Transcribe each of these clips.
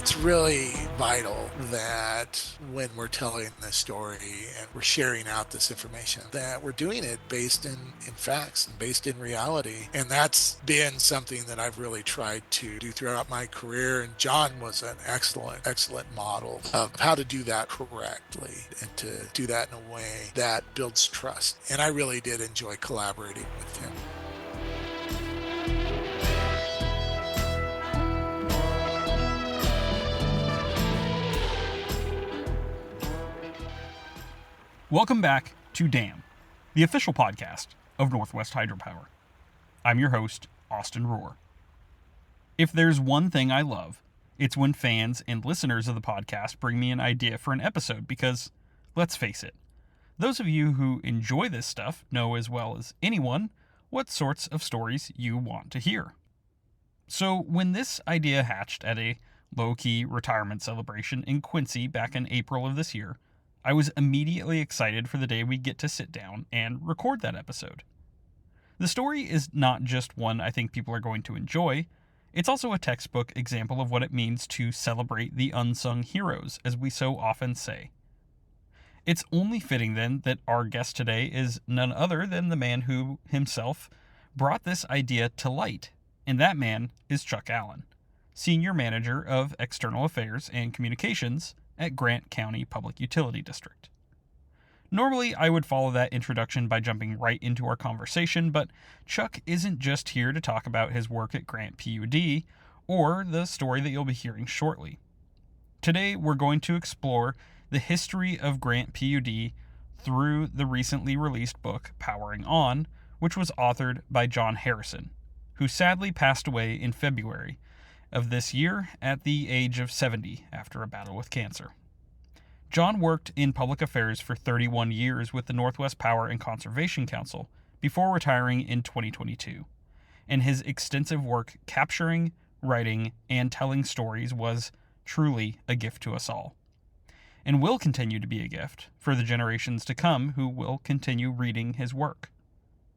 it's really vital that when we're telling this story and we're sharing out this information, that we're doing it based in facts and based in reality. And that's been something that I've really tried to do throughout my career. And John was an excellent model of how to do that correctly and to do that in a way that builds trust. And I really did enjoy collaborating with him. Welcome back to Dam, the official podcast of Northwest Hydropower. I'm your host, Austin Rohr. If there's one thing I love, it's when fans and listeners of the podcast bring me an idea for an episode because, let's face it, those of you who enjoy this stuff know as well as anyone what sorts of stories you want to hear. So when this idea hatched at a low-key retirement celebration in Quincy back in April of this year, I was immediately excited for the day we get to sit down and record that episode. The story is not just one I think people are going to enjoy, it's also a textbook example of what it means to celebrate the unsung heroes, as we so often say. It's only fitting then that our guest today is none other than the man who himself brought this idea to light, and that man is Chuck Allen, Senior Manager of External Affairs and Communications at Grant County Public Utility District. Normally, I would follow that introduction by jumping right into our conversation, but Chuck isn't just here to talk about his work at Grant PUD or the story that you'll be hearing shortly. Today, we're going to explore the history of Grant PUD through the recently released book Powering On, which was authored by John Harrison, who sadly passed away in February of this year at the age of 70 after a battle with cancer. John worked in public affairs for 31 years with the Northwest Power and Conservation Council before retiring in 2022, and his extensive work capturing, writing, and telling stories was truly a gift to us all, and will continue to be a gift for the generations to come who will continue reading his work.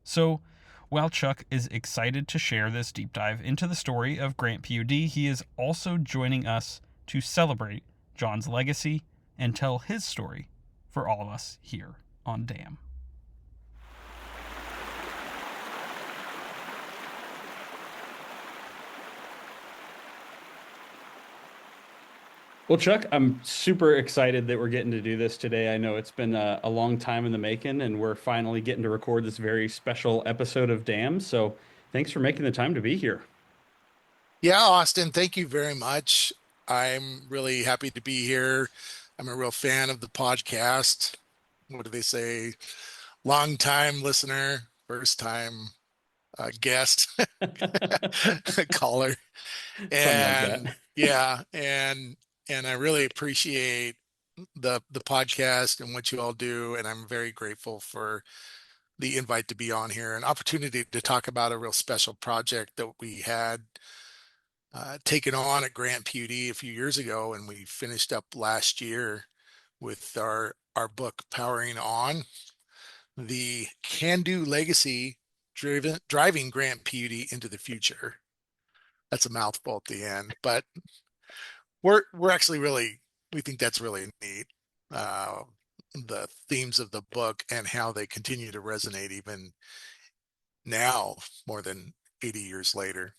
So, while Chuck is excited to share this deep dive into the story of Grant PUD, he is also joining us to celebrate John's legacy and tell his story for all of us here on Dam. Well, Chuck, I'm super excited that we're getting to do this today. I know it's been a long time in the making, and we're finally getting to record this very special episode of Dam. So thanks for making the time to be here. Yeah, Austin, thank you very much. I'm really happy to be here. I'm a real fan of the podcast. What do they say? Long time listener, first time guest, caller. Something like that. And yeah, and I really appreciate the podcast and what you all do. And I'm very grateful for the invite to be on here, an opportunity to talk about a real special project that we had taken on at Grant PUD a few years ago, and we finished up last year with our book Powering On, the can-do legacy driving Grant PUD into the future. That's a mouthful at the end, but we're actually really we think that's really neat. Uh, the themes of the book and how they continue to resonate even now, more than 80 years later.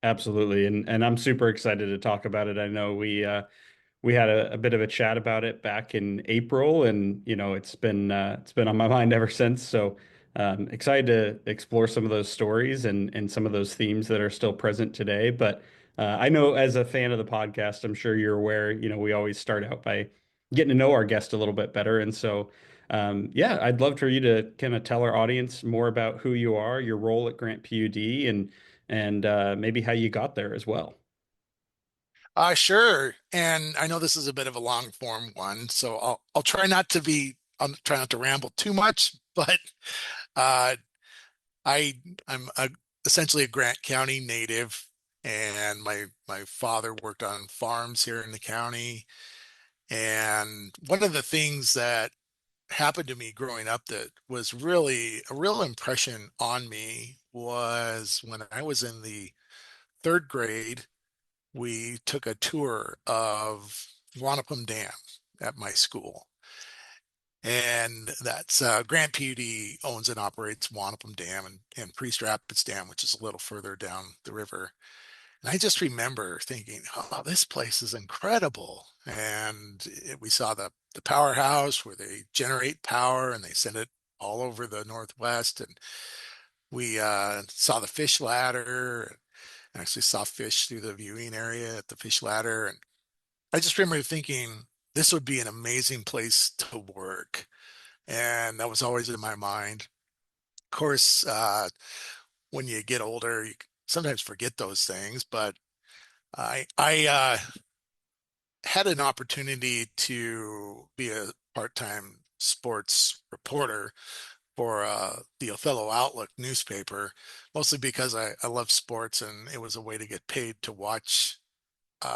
Absolutely. And I'm super excited to talk about it. I know we had a bit of a chat about it back in April, and it's been on my mind ever since. So excited to explore some of those stories and some of those themes that are still present today. But I know as a fan of the podcast, I'm sure you're aware, we always start out by getting to know our guest a little bit better. And so yeah, I'd love for you to kind of tell our audience more about who you are, your role at Grant PUD, and maybe how you got there as well. Sure. And I know this is a bit of a long form one, so I'll try not to ramble too much, but uh, I'm essentially a Grant County native, and my father worked on farms here in the county. And one of the things that happened to me growing up that was really a real impression on me was when I was in the third grade. we took a tour of Wanapum Dam at my school. And that's Grant PUD owns and operates Wanapum Dam and Priest Rapids Dam, which is a little further down the river. And I just remember thinking, oh, this place is incredible. And we saw the powerhouse where they generate power and they send it all over the Northwest. And we saw the fish ladder and actually saw fish through the viewing area at the fish ladder. And I just remember thinking this would be an amazing place to work. And that was always in my mind. Of course, when you get older, you sometimes forget those things, but I had an opportunity to be a part-time sports reporter for the Othello Outlook newspaper, mostly because I love sports and it was a way to get paid to watch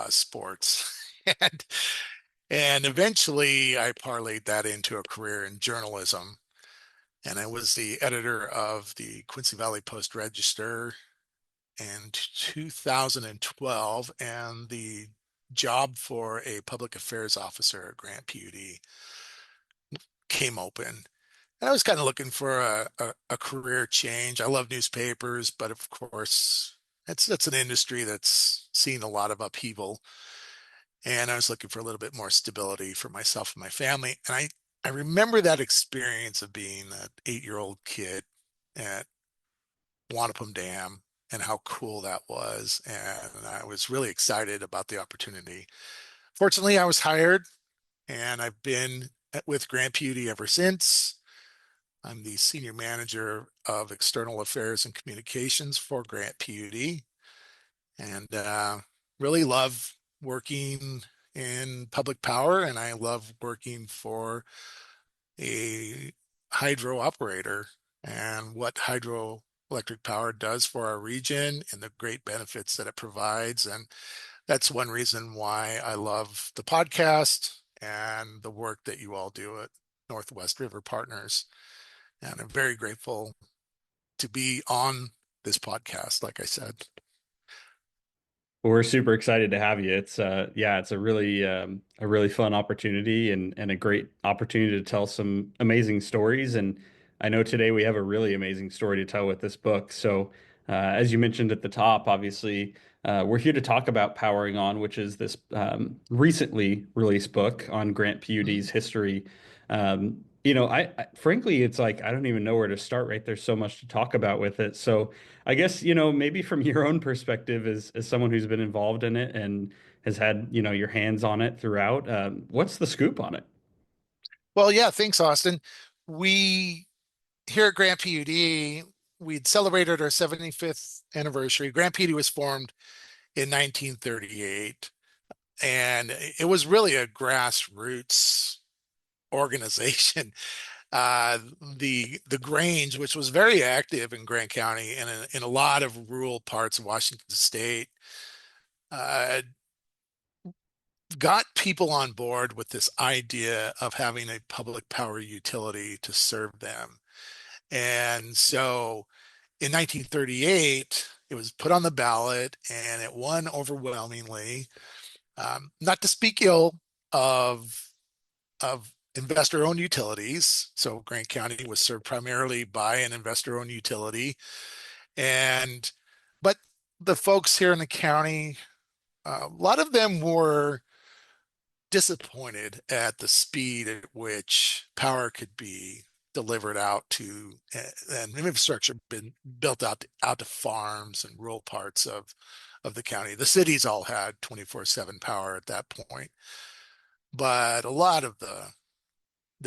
sports. and and eventually I parlayed that into a career in journalism. And I was the editor of the Quincy Valley Post Register in 2012, and the job for a public affairs officer at Grant PUD came open. And I was kind of looking for a career change. I love newspapers, but of course, that's an industry that's seen a lot of upheaval. And I was looking for a little bit more stability for myself and my family. And I remember that experience of being an 8-year-old kid at Wanapum Dam and how cool that was. And I was really excited about the opportunity. Fortunately, I was hired and I've been with Grant PUD ever since. I'm the senior manager of external affairs and communications for Grant PUD and really love working in public power. And I love working for a hydro operator and what hydroelectric power does for our region and the great benefits that it provides. And that's one reason why I love the podcast and the work that you all do at Northwest River Partners. And I'm very grateful to be on this podcast, like I said. Well, we're super excited to have you. It's yeah, it's a really fun opportunity and a great opportunity to tell some amazing stories. And I know today we have a really amazing story to tell with this book. So, as you mentioned at the top, obviously, we're here to talk about Powering On, which is this recently released book on Grant PUD's history. I frankly, it's like I don't even know where to start, right? There's so much to talk about with it. So I guess, maybe from your own perspective as someone who's been involved in it and has had, your hands on it throughout, what's the scoop on it? Well, yeah, thanks, Austin. We here at Grant PUD, we'd celebrated our 75th anniversary. Grant PUD was formed in 1938, and it was really a grassroots organization. The Grange, which was very active in Grant County and in a lot of rural parts of Washington State, uh, got people on board with this idea of having a public power utility to serve them. And so in 1938, it was put on the ballot and it won overwhelmingly. Not to speak ill of investor-owned utilities. So Grant County was served primarily by an investor-owned utility, and but the folks here in the county, a lot of them were disappointed at the speed at which power could be delivered out to and infrastructure been built out to farms and rural parts of the county. The cities all had 24/7 power at that point, but a lot of the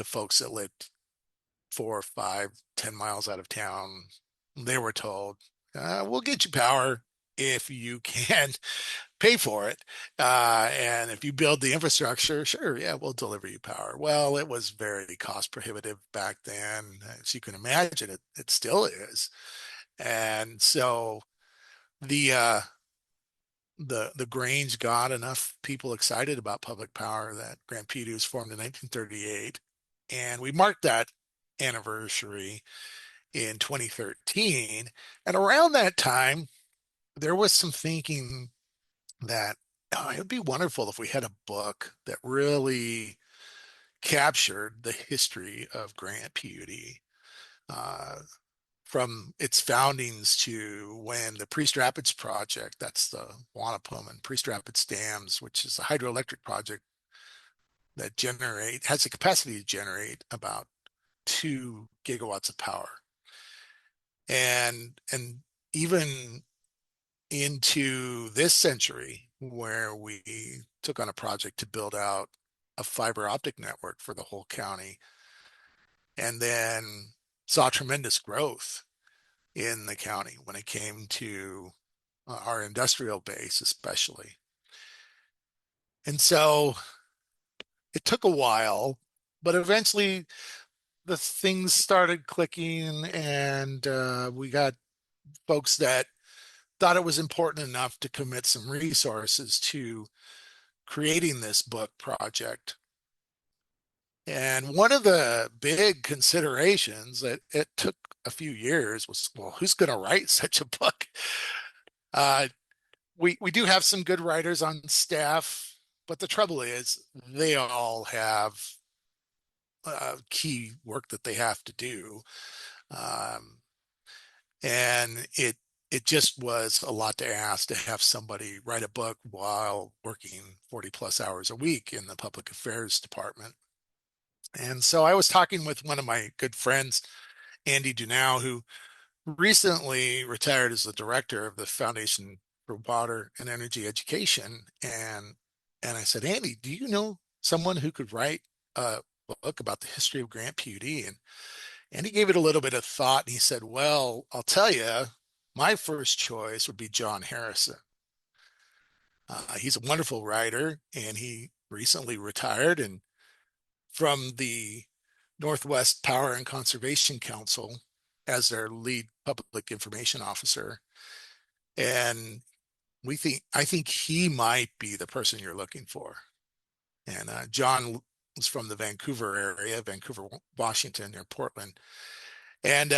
folks that lived 4, 5, 10 miles out of town, they were told, we'll get you power if you can pay for it. And if you build the infrastructure, sure, yeah, we'll deliver you power. Well, it was very cost prohibitive back then. As you can imagine, it still is. And so the uh, the Grange got enough people excited about public power that Grand Pudu was formed in 1938, and we marked that anniversary in 2013. And around that time, there was some thinking that It'd be wonderful if we had a book that really captured the history of Grant PUD, uh, from its foundings to when the Priest Rapids project, that's the Wanapum and Priest Rapids dams, which is a hydroelectric project that has the capacity to generate about 2 gigawatts of power. And even into this century, where we took on a project to build out a fiber optic network for the whole county, and then saw tremendous growth in the county when it came to our industrial base, especially. And so it took a while, but eventually the things started clicking, and we got folks that thought it was important enough to commit some resources to creating this book project. And one of the big considerations that it took a few years was, well, who's going to write such a book? Uh, we do have some good writers on staff, but the trouble is they all have key work that they have to do, um, and it just was a lot to ask to have somebody write a book while working 40 plus hours a week in the public affairs department. And so I was talking with one of my good friends, Andy Dunow, who recently retired as the director of the Foundation for Water and Energy Education. And I said, Andy, do you know someone who could write a book about the history of Grant PUD? And he gave it a little bit of thought, and he said, well, I'll tell you, my first choice would be John Harrison. He's a wonderful writer, and he recently retired and from the Northwest Power and Conservation Council as their lead public information officer. And I think he might be the person you're looking for. And John was from the Vancouver area, Vancouver, Washington, near Portland. And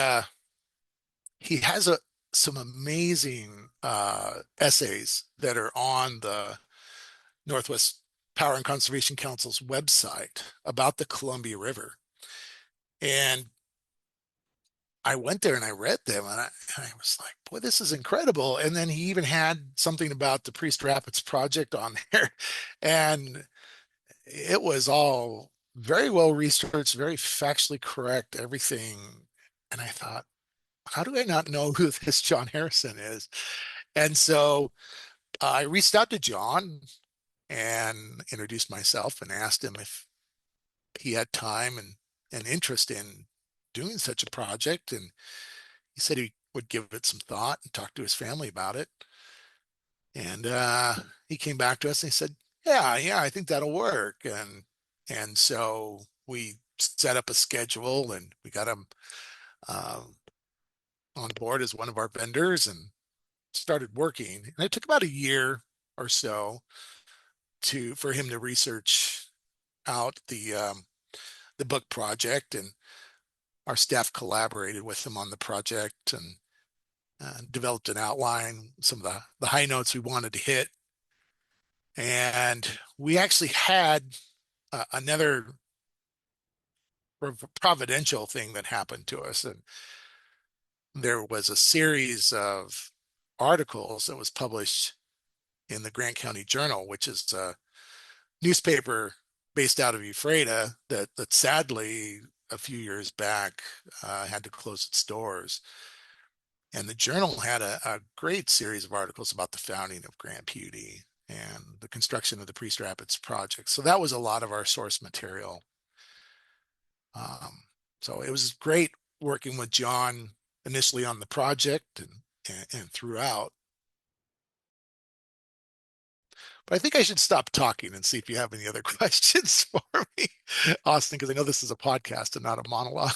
he has some amazing essays that are on the Northwest Power and Conservation Council's website about the Columbia River. And I went there and I read them, and I was like, boy, this is incredible. And then he even had something about the Priest Rapids project on there. And it was all very well researched, very factually correct, everything. And I thought, how do I not know who this John Harrison is? And so I reached out to John and introduced myself and asked him if he had time and interest in doing such a project. And he said he would give it some thought and talk to his family about it. And he came back to us and he said, yeah, I think that'll work. And so we set up a schedule and we got him um, on board as one of our vendors and started working. And it took about a year or so for him to research out the book project, and our staff collaborated with him on the project and developed an outline, some of the high notes we wanted to hit. And we actually had another providential thing that happened to us. And there was a series of articles that was published in the Grant County Journal, which is a newspaper based out of Ephrata that sadly a few years back had to close its doors. And the Journal had a great series of articles about the founding of Grant PUD and the construction of the Priest Rapids project. So that was a lot of our source material. Um, so it was great working with John initially on the project and throughout. But I think I should stop talking and see if you have any other questions for me, Austin, because I know this is a podcast and not a monologue.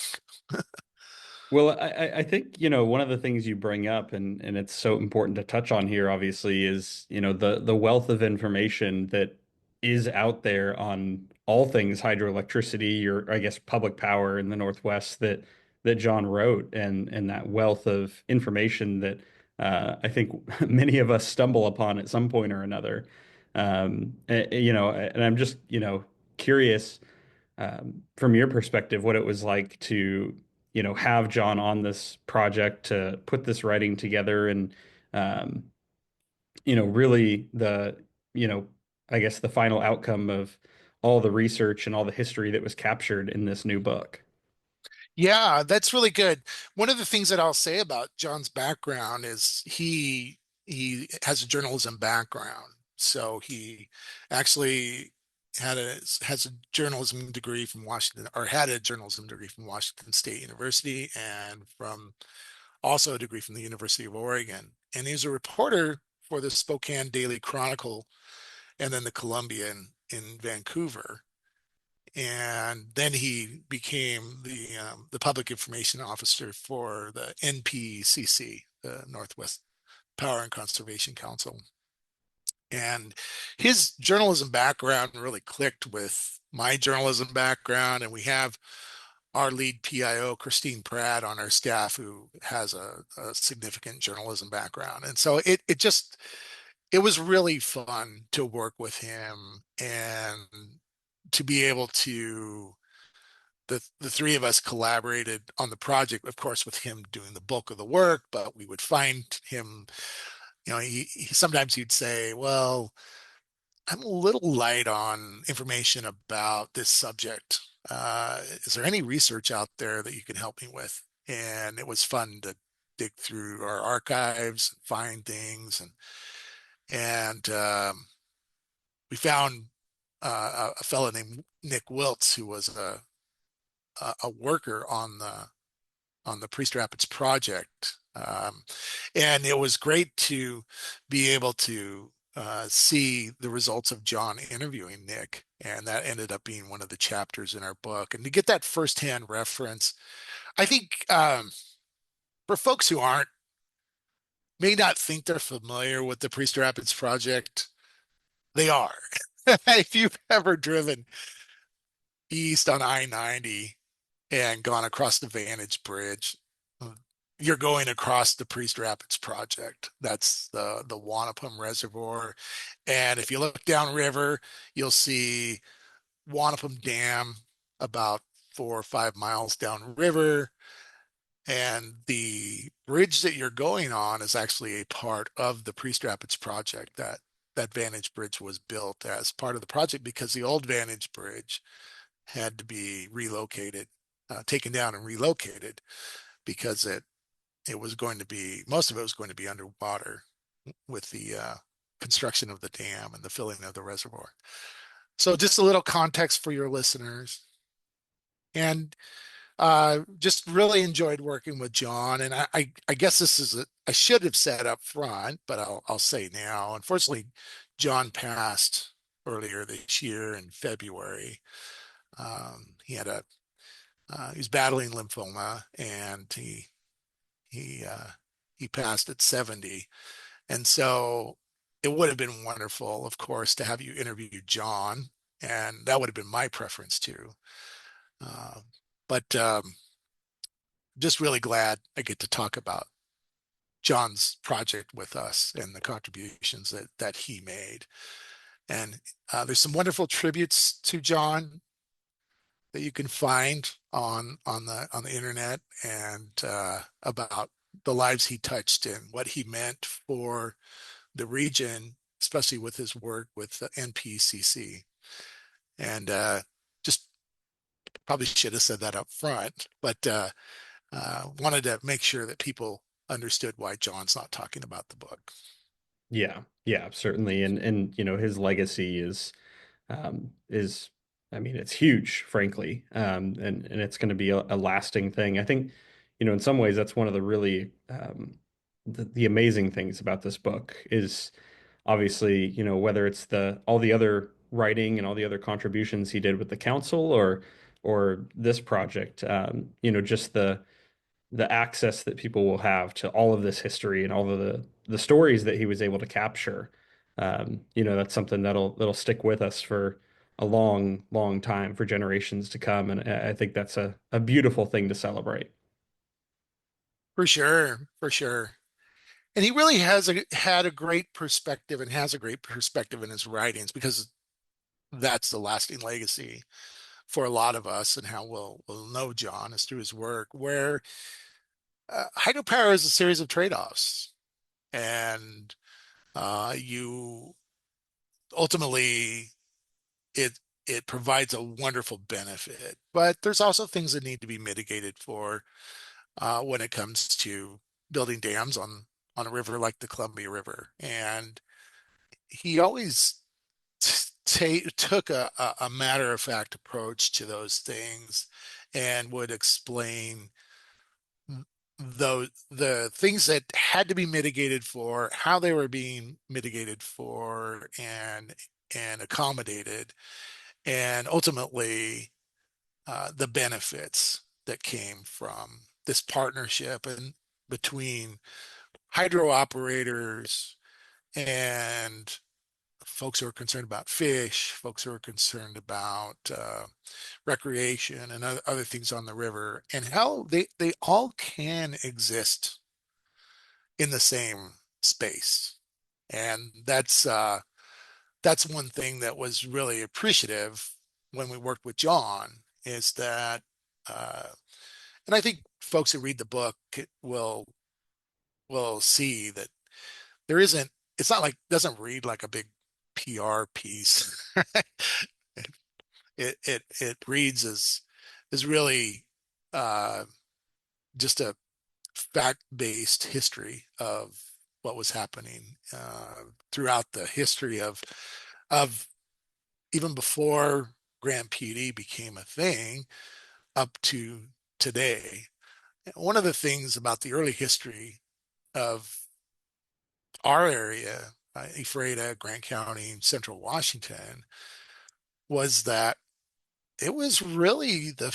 Well, I think, you know, one of the things you bring up and it's so important to touch on here, obviously, is, you know, the wealth of information that is out there on all things hydroelectricity or I guess public power in the Northwest that John wrote and that wealth of information that I think many of us stumble upon at some point or another. And I'm just, curious from your perspective what it was like to, have John on this project to put this writing together and, um, really you know, I guess the final outcome of all the research and all the history that was captured in this new book. Yeah, that's really good. One of the things that I'll say about John's background is he has a journalism background. So he actually has a journalism degree from Washington, or had a journalism degree from Washington State University, and from also a degree from the University of Oregon. And he was a reporter for the Spokane Daily Chronicle and then the Columbia in Vancouver. And then he became the public information officer for the NPCC, the Northwest Power and Conservation Council. And his journalism background really clicked with my journalism background. And we have our lead PIO, Christine Pratt, on our staff, who has a significant journalism background. And so it was really fun to work with him and to be able to the three of us collaborated on the project, of course, with him doing the bulk of the work, but we would find him, he sometimes he'd say, well, I'm a little light on information about this subject. Is there any research out there that you can help me with? And it was fun to dig through our archives, find things, and we found a fellow named Nick Wiltz, who was a worker on the Priest Rapids project. And it was great to be able to see the results of John interviewing Nick. And that ended up being one of the chapters in our book. And to get that firsthand reference, I think for folks who may not think they're familiar with the Priest Rapids project, they are. If you've ever driven east on I-90 and gone across the Vantage Bridge, you're going across the Priest Rapids project. That's the Wanapum Reservoir. And if you look downriver, you'll see Wanapum Dam about 4 or 5 miles downriver. And the bridge that you're going on is actually a part of the Priest Rapids project. That Vantage Bridge was built as part of the project because the old Vantage Bridge had to be relocated, taken down and relocated because it was going to be, most of it was going to be underwater with the construction of the dam and the filling of the reservoir. So just a little context for your listeners. And just really enjoyed working with John. And I guess I should have said up front, but I'll say now. Unfortunately, John passed earlier this year in February. He was battling lymphoma, and he uh, he passed at 70. And so it would have been wonderful, of course, to have you interview John, and that would have been my preference too. Uh, but just really glad I get to talk about John's project with us and the contributions that he made. And there's some wonderful tributes to John that you can find on the internet, and about the lives he touched and what he meant for the region, especially with his work with the NPCC. And just probably should have said that up front, but wanted to make sure that people understood why John's not talking about the book. Yeah, yeah, certainly. And his legacy is I mean, it's huge, frankly. And it's going to be a lasting thing. I think, in some ways that's one of the really the amazing things about this book is obviously, whether it's the all the other writing and all the other contributions he did with the council or this project, just the access that people will have to all of this history and all of the stories that he was able to capture. That's something that'll stick with us for a long, long time for generations to come. And I think that's a beautiful thing to celebrate. For sure, for sure. and he really had a great perspective and has a great perspective in his writings because that's the lasting legacy for a lot of us and how we'll know John is through his work, where hydropower is a series of trade-offs, and you ultimately it it provides a wonderful benefit, but there's also things that need to be mitigated for when it comes to building dams on a river like the Columbia River. And he always took a matter of fact approach to those things and would explain the things that had to be mitigated for, how they were being mitigated for, and accommodated, and ultimately the benefits that came from this partnership and between hydro operators and folks who are concerned about fish, folks who are concerned about recreation and other things on the river, and how they all can exist in the same space. And that's one thing that was really appreciative when we worked with John, is that uh, and I think folks who read the book will see that there isn't it's not like doesn't read like a big PR piece. It reads as is really uh, just a fact-based history of what was happening throughout the history of even before Grant PUD became a thing up to today. One of the things about the early history of our area, Ephrata, Grant County, Central Washington, was that it was really the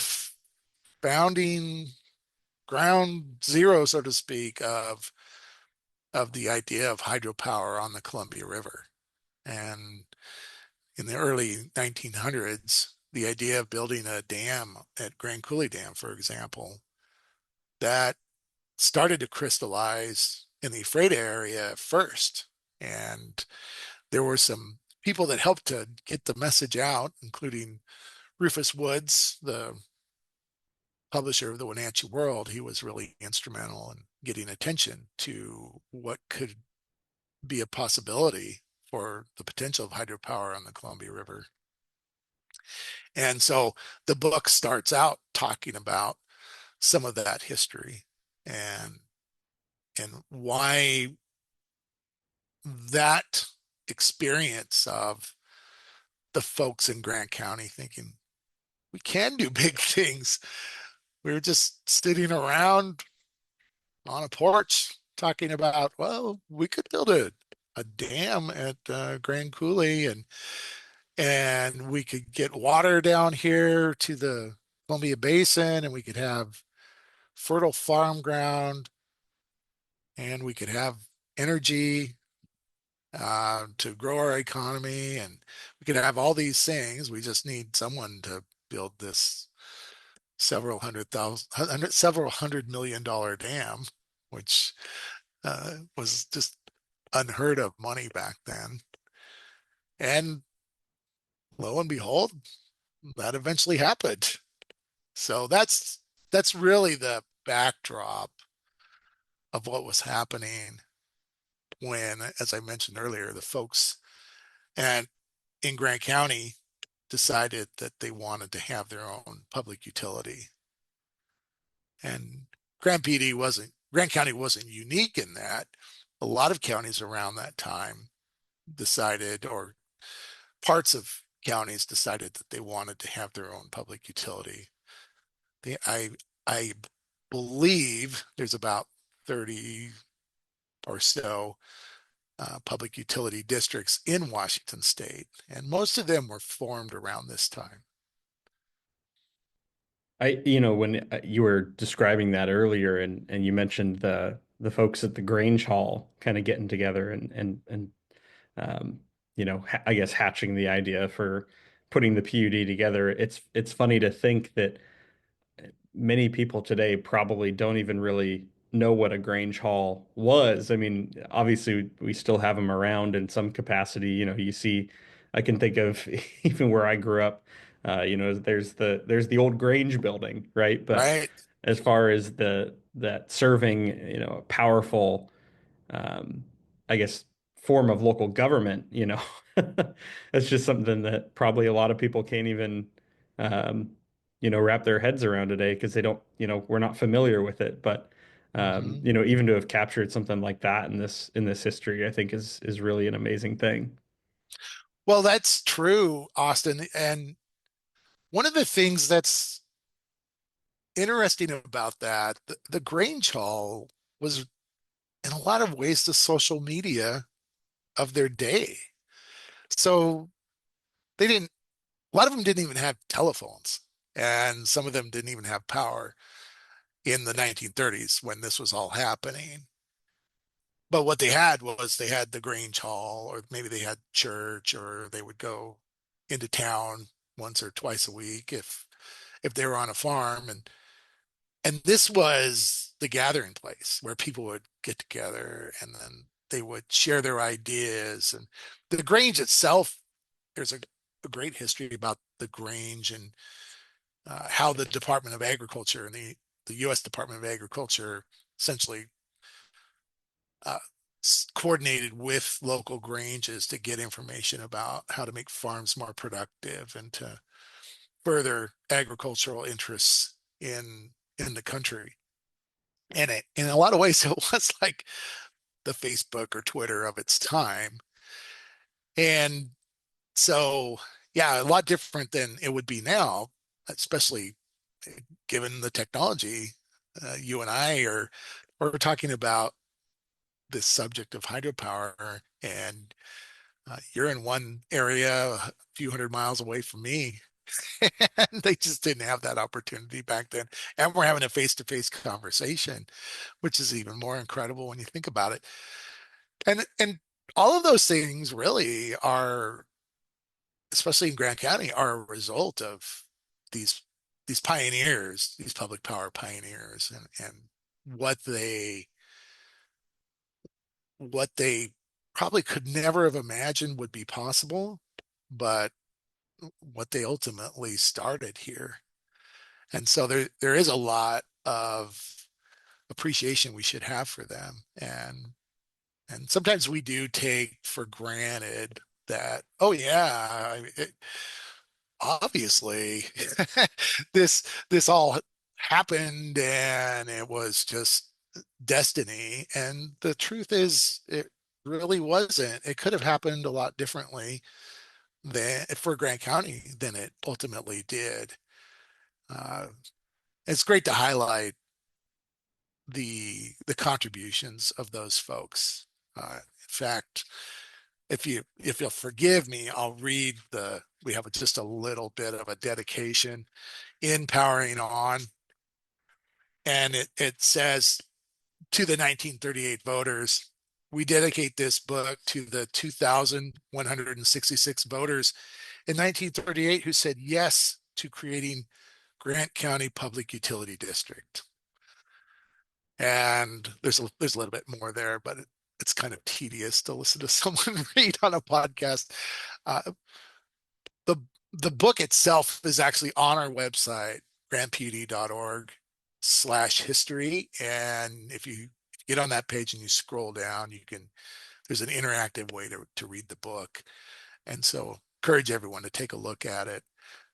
founding ground zero, so to speak, of the idea of hydropower on the Columbia River. And in the early 1900s, the idea of building a dam at Grand Coulee Dam, for example, that started to crystallize in the Ephrata area first. And there were some people that helped to get the message out, including Rufus Woods, the publisher of the Wenatchee World. He was really instrumental in getting attention to what could be a possibility for the potential of hydropower on the Columbia River. And so the book starts out talking about some of that history and why that experience of the folks in Grant County thinking we can do big things. We were just sitting around on a porch talking about, well, we could build a dam at Grand Coulee, and we could get water down here to the Columbia Basin, and we could have fertile farm ground, and we could have energy to grow our economy, and we could have all these things. We just need someone to build this several $100 million dam, which was just unheard of money back then. And lo and behold, that eventually happened. So that's really the backdrop of what was happening when, as I mentioned earlier, the folks and in Grant County decided that they wanted to have their own public utility. And Grant County wasn't unique in that. A lot of counties around that time decided, or parts of counties decided, that they wanted to have their own public utility. I believe there's about 30 or so public utility districts in Washington state, and most of them were formed around this time. When you were describing that earlier, and you mentioned the folks at the Grange Hall kind of getting together and um, I guess hatching the idea for putting the PUD together. It's funny to think that many people today probably don't even really know what a Grange Hall was. I mean, obviously we still have them around in some capacity. You know, you see, I can think of even where I grew up. There's the old Grange building, right? But right? as far as the that serving, a powerful, um, I guess, form of local government, that's just something that probably a lot of people can't even, um, wrap their heads around today because they don't, we're not familiar with it. But Hmm. even to have captured something like that in this history, I think is really an amazing thing. Well, that's true, Austin. And one of the things that's interesting about that, the Grange Hall was in a lot of ways the social media of their day. So they didn't, a lot of them didn't even have telephones, and some of them didn't even have power in the 1930s when this was all happening. But what they had was they had the Grange Hall, or maybe they had church, or they would go into town once or twice a week if they were on a farm. And this was the gathering place where people would get together and then they would share their ideas. And the Grange itself, there's a great history about the Grange and how the Department of Agriculture and the U.S. Department of Agriculture essentially uh, coordinated with local granges to get information about how to make farms more productive and to further agricultural interests in the country. And in a lot of ways, it was like the Facebook or Twitter of its time. And so, yeah, a lot different than it would be now, especially given the technology. You and I are we're talking about this subject of hydropower, and you're in one area a few hundred miles away from me. And they just didn't have that opportunity back then. And we're having a face-to-face conversation, which is even more incredible when you think about it. And all of those things really are, especially in Grant County, are a result of these these pioneers, these public power pioneers, and what they what they probably could never have imagined would be possible, but what they ultimately started here. And so there is a lot of appreciation we should have for them. And sometimes we do take for granted that, oh yeah, obviously this all happened and it was just destiny. And the truth is it really wasn't. It could have happened a lot differently than for Grant County than it ultimately did. Uh, it's great to highlight the contributions of those folks. In fact, if you'll forgive me, I'll read the we have just a little bit of a dedication in Powering On, and it says to the 1938 voters, we dedicate this book to the 2,166 voters in 1938 who said yes to creating Grant County Public Utility District. And there's a little bit more there, but it's kind of tedious to listen to someone read on a podcast. Uh, the the book itself is actually on our website, grantpud.org/history. And if you get on that page and you scroll down, there's an interactive way to read the book. And so encourage everyone to take a look at it.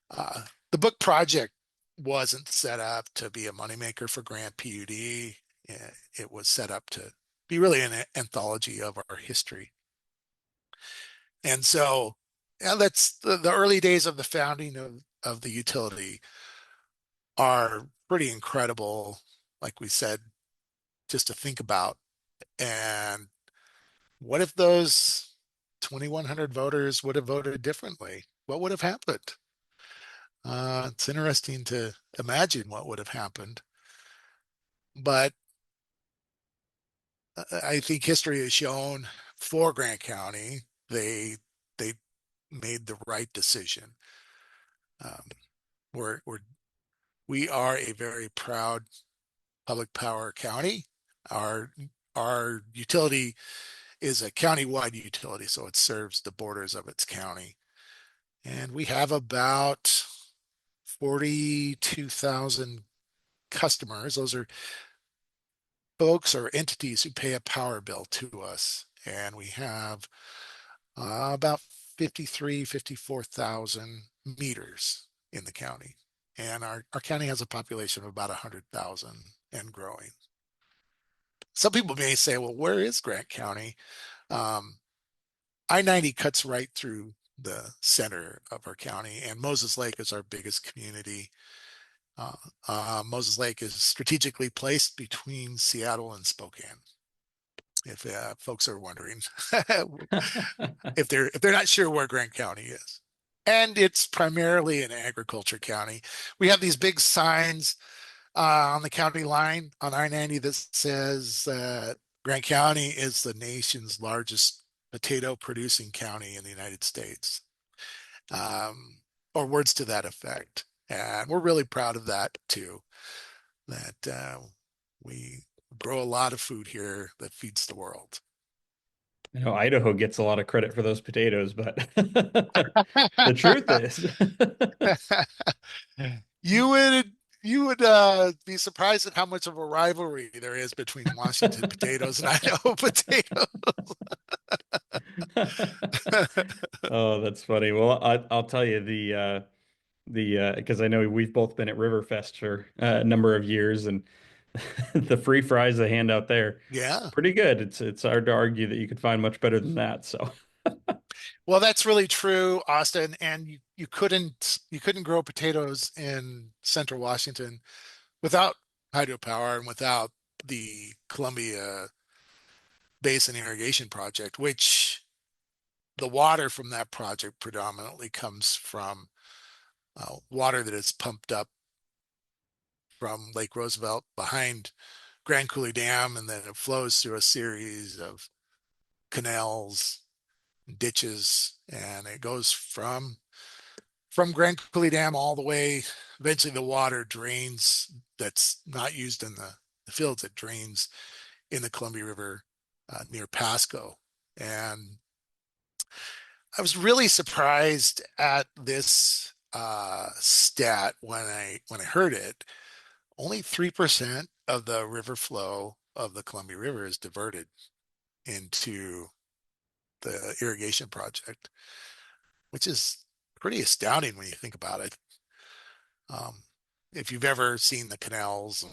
Uh, the book project wasn't set up to be a moneymaker for Grant PUD. It was set up to be really an anthology of our history. And so, yeah, that's the early days of the founding of the utility are pretty incredible, like we said, just to think about. And what if those 2,100 voters would have voted differently? What would have happened? It's interesting to imagine what would have happened. But I think history has shown for Grant County, they made the right decision. Um, we're we are a very proud public power county. Our our utility is a county-wide utility, so it serves the borders of its county. And we have about 42,000 customers. Those are folks or entities who pay a power bill to us. And we have about 53, 54,000 meters in the county. And our county has a population of about 100,000 and growing. Some people may say, well, where is Grant County? Um, I-90 cuts right through the center of our county, and Moses Lake is our biggest community. Uh, Moses Lake is strategically placed between Seattle and Spokane. If folks are wondering, if they're not sure where Grant County is, and it's primarily an agriculture county. We have these big signs on the county line on I-90 that says Grant County is the nation's largest potato producing county in the United States, um, or words to that effect. And we're really proud of that too, that we grow a lot of food here that feeds the world. I know Idaho gets a lot of credit for those potatoes, but the truth is, You would you would be surprised at how much of a rivalry there is between Washington potatoes and Idaho potatoes. oh, that's funny. Well, I'll tell you the because I know we've both been at Riverfest for a number of years, and the free fries they hand out there, Yeah. pretty good. It's hard to argue that you could find much better than that. So Well, that's really true, Austin. And you couldn't grow potatoes in central Washington without hydropower and without the Columbia Basin Irrigation Project, which the water from that project predominantly comes from water that is pumped up from Lake Roosevelt behind Grand Coulee Dam, and then it flows through a series of canals, ditches, and it goes from Grand Coulee Dam all the way. Eventually, the water drains. That's not used in the fields. It drains in the Columbia River near Pasco, and I was really surprised at this stat when I heard it. Only 3% of the river flow of the Columbia River is diverted into the irrigation project, which is pretty astounding when you think about it. Um, if you've ever seen the canals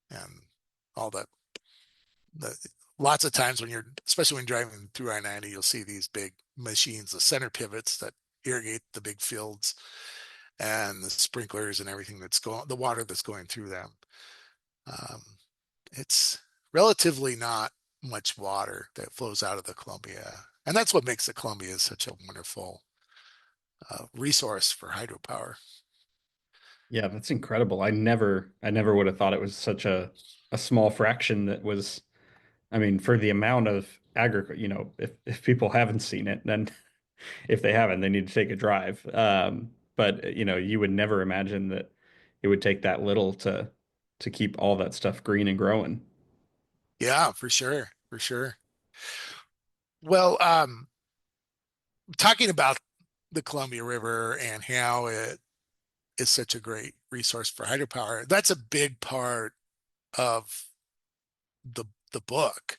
and all the lots of times when you're, especially when driving through I-90, you'll see these big machines, the center pivots that irrigate the big fields and the sprinklers and everything that's going, the water that's going through them. Um, it's relatively not much water that flows out of the Columbia. And that's what makes the Columbia such a wonderful resource for hydropower. yeah, that's incredible. I never would have thought it was such a small fraction that was. I mean, for the amount of if people haven't seen it, then if they haven't, they need to take a drive. But you would never imagine that it would take that little to keep all that stuff green and growing. Yeah, for sure. For sure. Well, talking about the Columbia River and how it is such a great resource for hydropower, that's a big part of the book.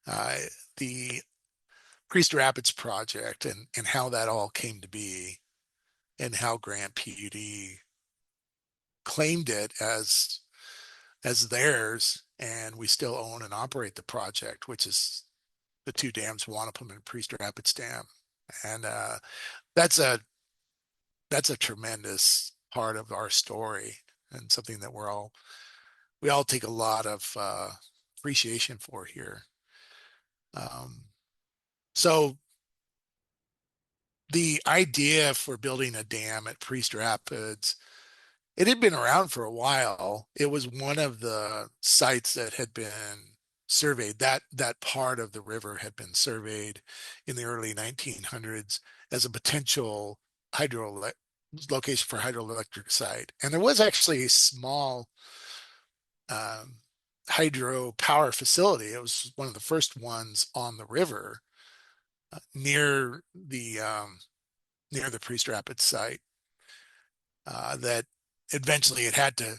Uh, the Priest Rapids project and how that all came to be and how Grant PUD claimed it as theirs, and we still own and operate the project, which is the two dams, Wanapum and Priest Rapids Dam. And that's a that's a tremendous part of our story and something that we all take a lot of appreciation for here. Um, so the idea for building a dam at Priest Rapids, it had been around for a while. It was one of the sites that had been surveyed. That part of the river had been surveyed in the early 1900s as a potential hydro location for hydroelectric site. And there was actually a small um, hydropower facility. It was one of the first ones on the river near the Priest Rapids site that eventually it had to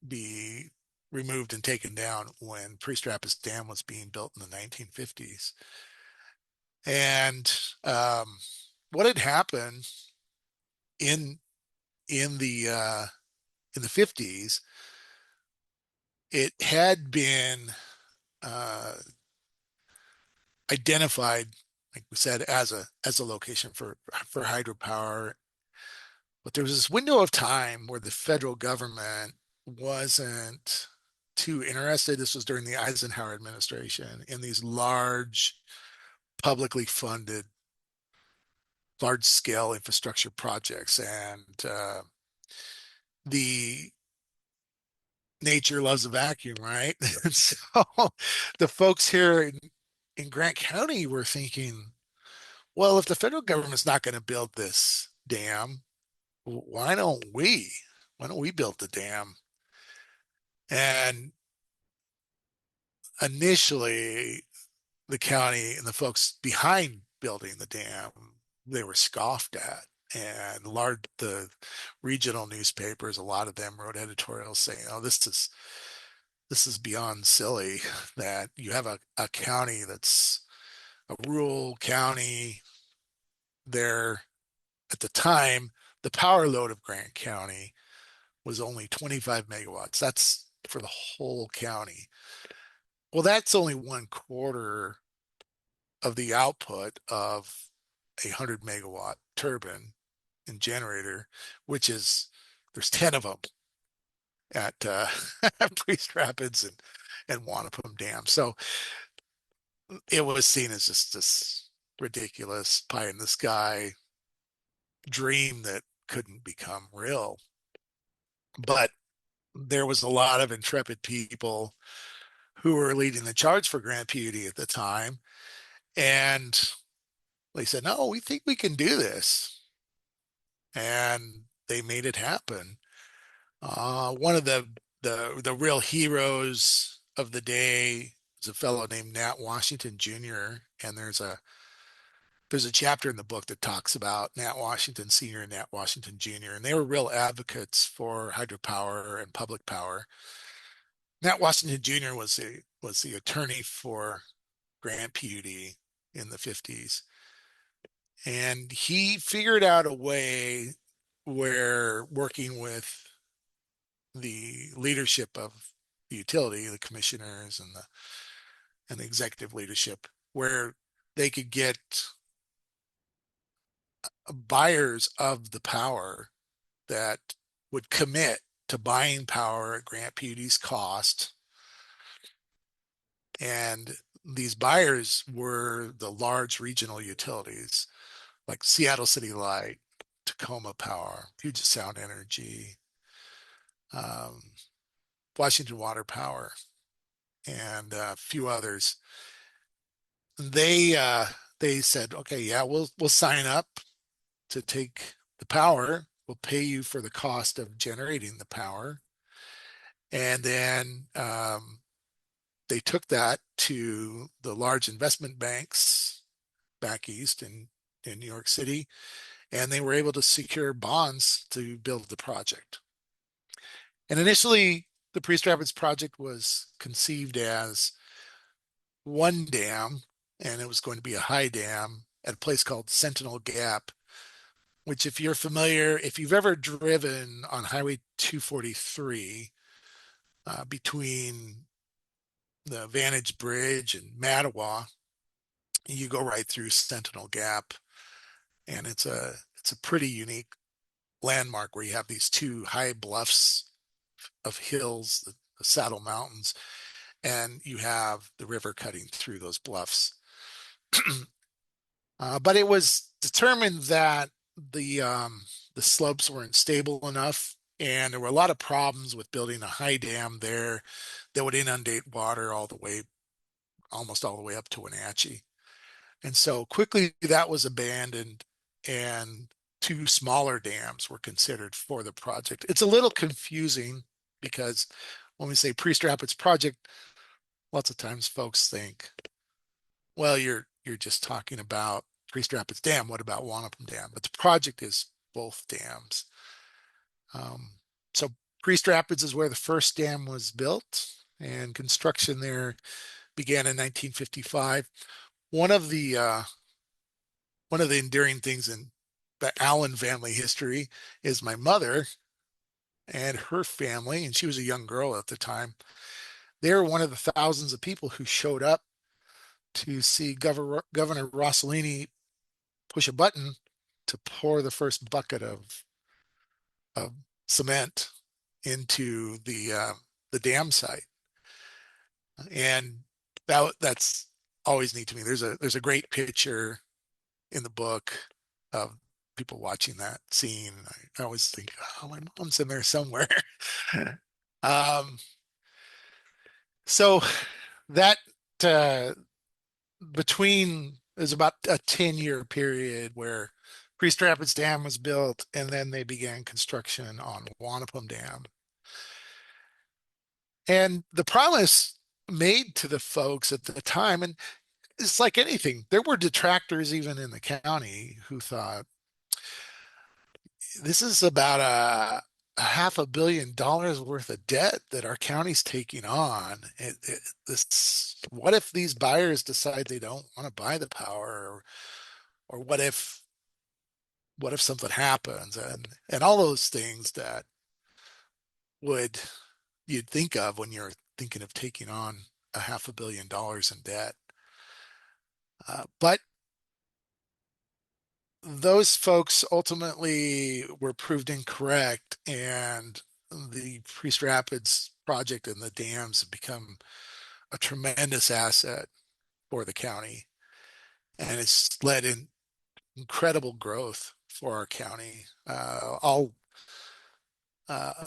be removed and taken down when Priest Rapids Dam was being built in the 1950s. And what had happened in in the uh, in the 50s, it had been uh, identified, like we said, as a location for hydropower. But there was this window of time where the federal government wasn't too interested. This was during the Eisenhower administration in these publicly funded, large scale infrastructure projects. And the nature loves a vacuum, right? And so the folks here in Grant County were thinking, well, if the federal government's not going to build this dam, why don't we? Why don't we build the dam? And initially, the county and the folks behind building the dam, they were scoffed at. And the regional newspapers, a lot of them wrote editorials saying, "Oh, this is beyond silly that you have a county that's a rural county there." At the time, the power load of Grant County was only 25 megawatts. That's for the whole county. Well, that's only one quarter of the output of a 100 megawatt turbine and generator, which is there's 10 of them at Priest Rapids and Wanapum Dam. So it was seen as just this ridiculous pie in the sky dream that couldn't become real. But there was a lot of intrepid people who were leading the charge for Grant PUD at the time. And they said, no, we think we can do this. And they made it happen. One of the real heroes of the day is a fellow named Nat Washington Jr. And there's a chapter in the book that talks about Nat Washington Sr. and Nat Washington Jr. And they were real advocates for hydropower and public power. Nat Washington Jr. was the attorney for Grant PUD in the 50s. And he figured out a way where working with the leadership of the utility, the commissioners and the executive leadership, where they could get buyers of the power that would commit to buying power at Grant PUD's cost. And these buyers were the large regional utilities like Seattle City Light, Tacoma Power, Puget Sound Energy, um, Washington Water Power, and a few others. They they said, okay, yeah, we'll sign up to take the power. We'll pay you for the cost of generating the power, and then they took that to the large investment banks back east in New York City, and they were able to secure bonds to build the project. And initially, the Priest Rapids project was conceived as one dam, and it was going to be a high dam at a place called Sentinel Gap, which, if you're familiar, if you've ever driven on Highway 243 between the Vantage Bridge and Mattawa, you go right through Sentinel Gap, and it's a pretty unique landmark where you have these two high bluffs of hills, the Saddle Mountains, and you have the river cutting through those bluffs. But it was determined that the slopes weren't stable enough, and there were a lot of problems with building a high dam there that would inundate water almost all the way up to Wenatchee. And so quickly that was abandoned, and two smaller dams were considered for the project. It's a little confusing because when we say Priest Rapids project, lots of times folks think, well, you're just talking about Priest Rapids Dam. What about Wanapum Dam? But the project is both dams. Um, so Priest Rapids is where the first dam was built, and construction there began in 1955. One of the uh, one of the enduring things in the Allen family history is my mother and her family, and she was a young girl at the time. They were one of the thousands of people who showed up to see Governor Rossellini push a button to pour the first bucket of cement into the dam site, and that's always neat to me. There's a great picture in the book of people watching that scene. I always think, oh, my mom's in there somewhere. um, so that uh, between is about a 10-year period where Priest Rapids Dam was built, and then they began construction on Wanapum Dam. And the promise made to the folks at the time, and it's like anything, there were detractors even in the county who thought this is about a $500 million worth of debt that our county's taking on. This, what if these buyers decide they don't want to buy the power, or what if something happens, and all those things that would you'd think of when you're thinking of taking on a $500 million in debt. But those folks ultimately were proved incorrect, and the Priest Rapids project and the dams have become a tremendous asset for the county, and it's led in incredible growth for our county. I'll uh,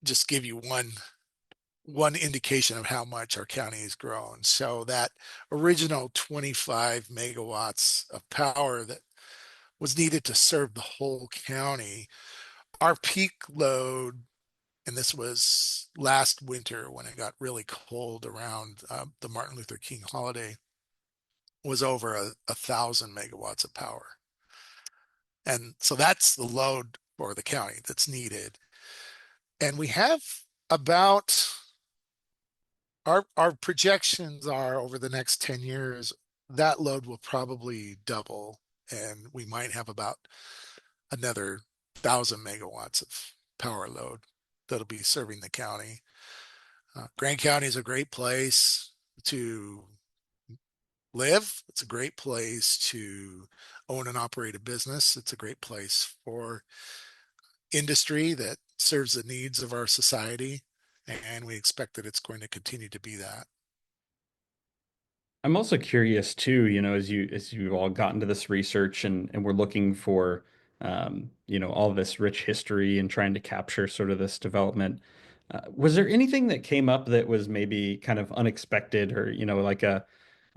just give you one indication of how much our county has grown. So that original 25 megawatts of power that was needed to serve the whole county, our peak load, and this was last winter when it got really cold around the Martin Luther King holiday, was over 1,000 megawatts of power. And so that's the load for the county that's needed. And we have about our projections are over the next 10 years, that load will probably double, and we might have about another 1,000 megawatts of power load that'll be serving the county. Grant County is a great place to live. It's a great place to own and operate a business. It's a great place for industry that serves the needs of our society, and we expect that it's going to continue to be that. I'm also curious too, as you all got into this research and we're looking for all this rich history and trying to capture sort of this development. Was there anything that came up that was maybe kind of unexpected or, like a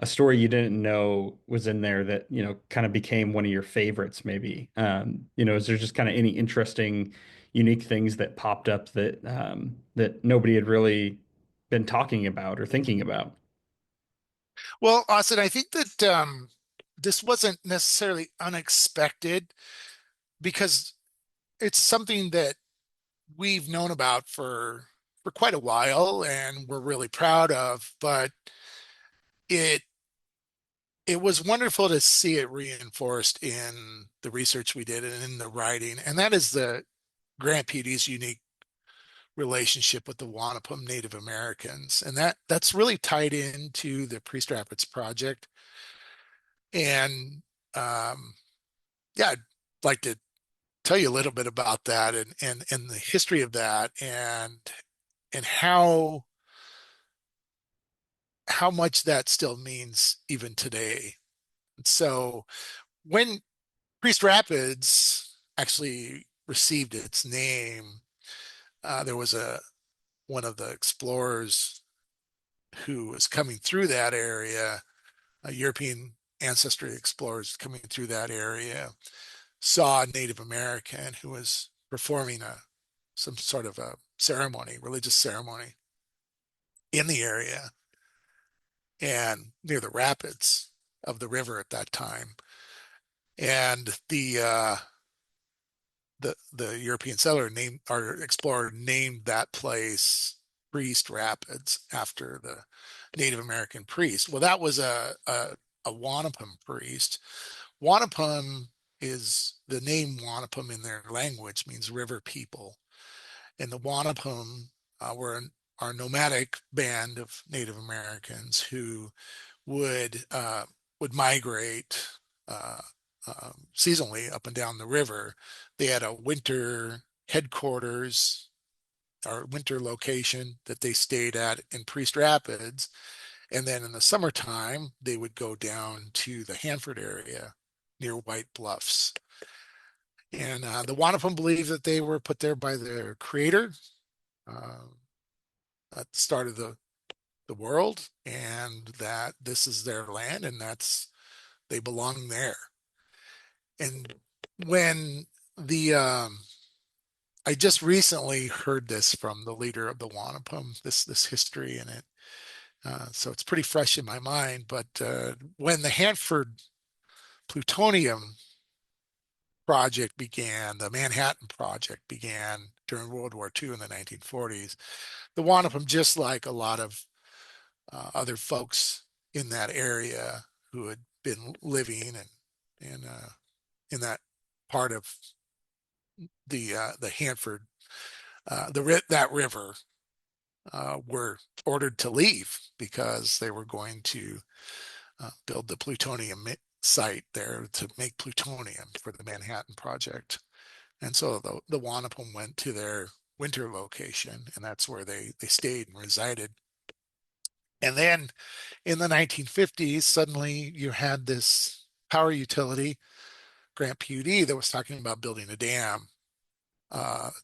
story you didn't know was in there that, kind of became one of your favorites maybe? Is there just kind of any interesting, unique things that popped up that nobody had really been talking about or thinking about? Well, Austin, I think that this wasn't necessarily unexpected because it's something that we've known about for quite a while and we're really proud of, but it it was wonderful to see it reinforced in the research we did and in the writing, and that is the Grant PUD's unique relationship with the Wanapum Native Americans, and that's really tied into the Priest Rapids project. And um, yeah, I'd like to tell you a little bit about that, and the history of that, and how much that still means even today. So when Priest Rapids actually received its name, there was a one of the explorers who was coming through that area, a European ancestry explorers coming through that area, saw a Native American who was performing some sort of a ceremony, religious ceremony in the area and near the rapids of the river at that time. And the European settler named our explorer named that place Priest Rapids after the Native American priest. Well, that was a Wanapum priest. Wanapum is the name Wanapum in their language means river people, and the Wanapum were our nomadic band of Native Americans who would uh, would migrate uh, seasonally up and down the river. They had a winter headquarters or winter location that they stayed at in Priest Rapids, and then in the summertime they would go down to the Hanford area near White Bluffs. And the Wanapum believed that they were put there by their creator uh, at the start of the world, and that this is their land, and that's they belong there. And when the I just recently heard this from the leader of the Wanapum, this history in it. So it's pretty fresh in my mind. But when the Hanford plutonium project began, the Manhattan Project began during World War II in the 1940s, the Wanapum, just like a lot of other folks in that area who had been living in that part of the Hanford that river were ordered to leave because they were going to build the plutonium site there to make plutonium for the Manhattan Project. And so the Wanapum went to their winter location, and that's where they stayed and resided. And then in the 1950s, suddenly you had this power utility, Grant PUD, that was talking about building a dam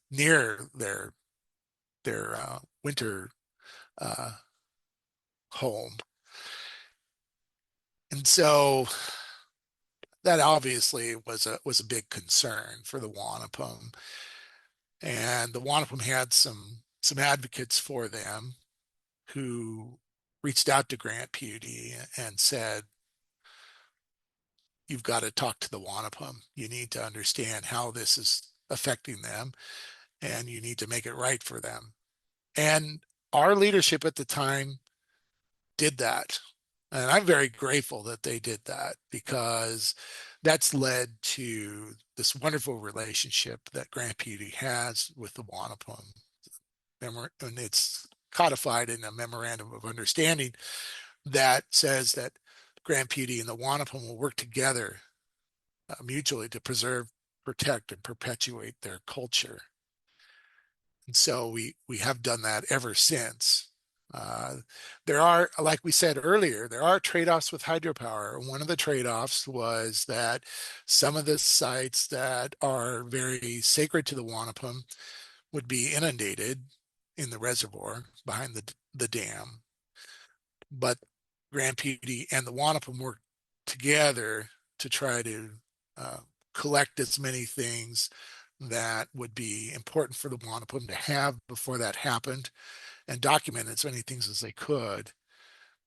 near their winter uh, home. And so that obviously was a big concern for the Wanapum. And the Wanapum had some advocates for them who reached out to Grant PUD and said, "You've got to talk to the Wanapum. You need to understand how this is affecting them, and you need to make it right for them." And our leadership at the time did that. And I'm very grateful that they did that, because that's led to this wonderful relationship that Grant PUD has with the Wanapum. And it's codified in a memorandum of understanding that says that Grant PUD and the Wanapum will work together mutually to preserve, protect, and perpetuate their culture. And so we have done that ever since. Uh, there are, like we said earlier, there are trade-offs with hydropower. One of the trade-offs was that some of the sites that are very sacred to the Wanapum would be inundated in the reservoir behind the dam. But Grand PD and the Wanapum worked together to try to uh, collect as many things that would be important for the Wanapum to have before that happened, and document as many things as they could.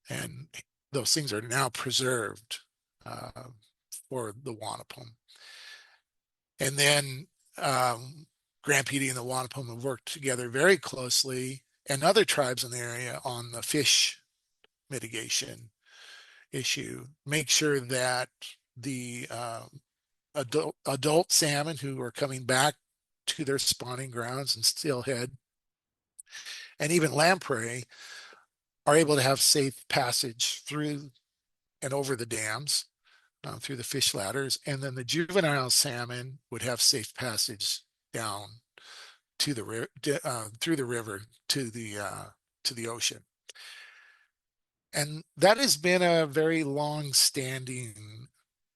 And those things are now preserved uh, for the Wanapum. And then Grand PD and the Wanapum have worked together very closely, and other tribes in the area, on the fish mitigation issue. Make sure that the adult salmon who are coming back to their spawning grounds in steelhead, and even lamprey, are able to have safe passage through and over the dams, through the fish ladders, and then the juvenile salmon would have safe passage down to through the river to the ocean. And that has been a very long-standing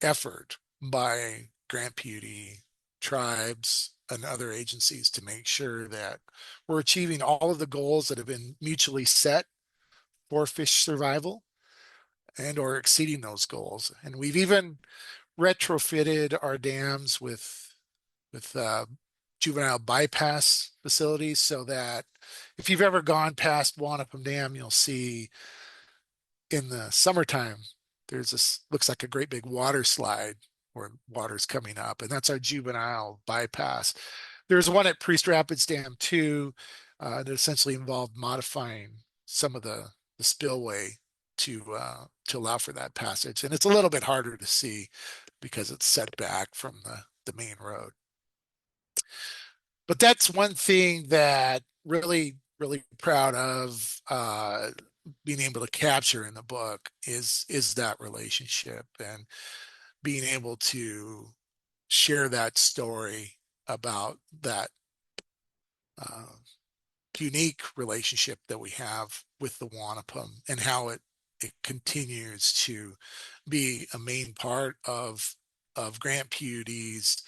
effort by Grant PUD, tribes, and other agencies to make sure that we're achieving all of the goals that have been mutually set for fish survival, and or exceeding those goals. And we've even retrofitted our dams with juvenile bypass facilities, so that if you've ever gone past Wanapum Dam, you'll see in the summertime there's this looks like a great big water slide where water's coming up, and that's our juvenile bypass. There's one at Priest Rapids Dam too, that essentially involved modifying some of the spillway to allow for that passage, and it's a little bit harder to see because it's set back from the main road. But that's one thing that really proud of being able to capture in the book is that relationship and being able to share that story about that uh, unique relationship that we have with the Wanapum and how it continues to be a main part of Grant PUD's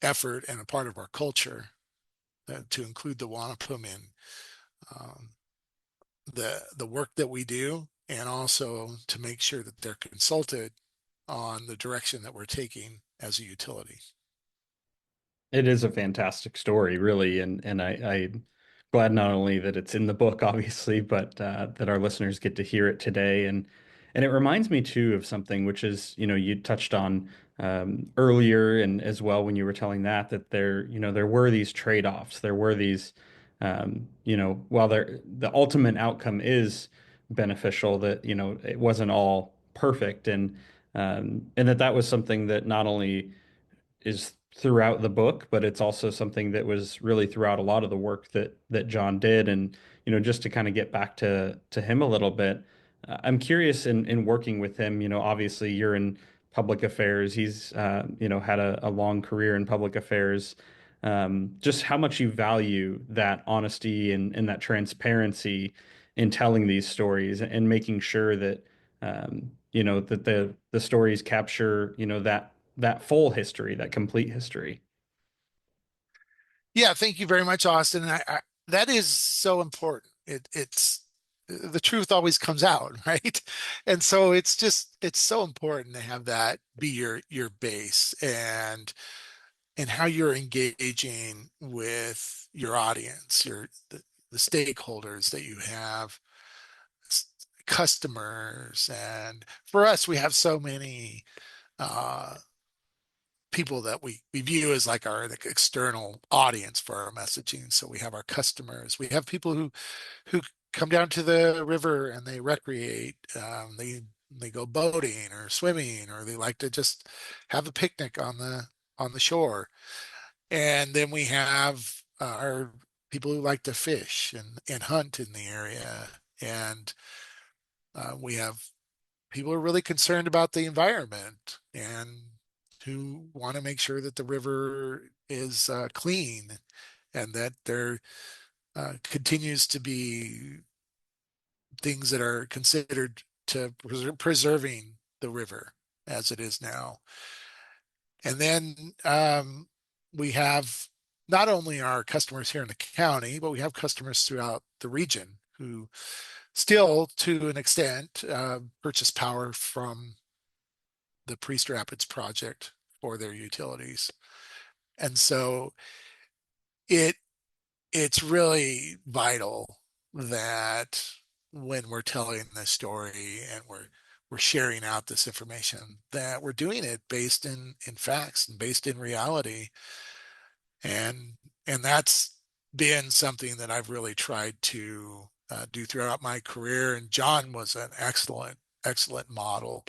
effort and a part of our culture, to include the Wanapum in um, the work that we do, and also to make sure that they're consulted on the direction that we're taking as a utility. It is a fantastic story, really, I'm glad not only that it's in the book, obviously, but that our listeners get to hear it today. And it reminds me too of something which is, you touched on earlier, and as well when you were telling that there were these trade-offs, there were these, while the ultimate outcome is beneficial, that it wasn't all perfect, and that was something that not only is throughout the book, but it's also something that was really throughout a lot of the work that John did. And just to kind of get back to him a little bit, I'm curious in working with him. Obviously you're in public affairs. He's had a long career in public affairs. Just how much you value that honesty and that transparency in telling these stories and making sure that that the stories capture that full history, that complete history. Yeah, thank you very much, Austin. That is so important. It's the truth always comes out, right? And so it's so important to have that be your base, and how you're engaging with your audience, the stakeholders that you have, customers, and for us, we have so many uh, people that we view as like our like external audience for our messaging. So we have our customers, we have people who come down to the river and they recreate, they go boating or swimming, or they like to just have a picnic on the shore. And then we have our people who like to fish and hunt in the area. And we have people who are really concerned about the environment and who want to make sure that the river is clean, and that there continues to be things that are considered to preserving the river as it is now. And then we have not only our customers here in the county, but we have customers throughout the region who still, to an extent, purchase power from the Priest Rapids project for their utilities. And so it it's really vital that when we're telling this story and we're sharing out this information, that we're doing it based in facts and based in reality. And that's been something that I've really tried to do throughout my career. And John was an excellent model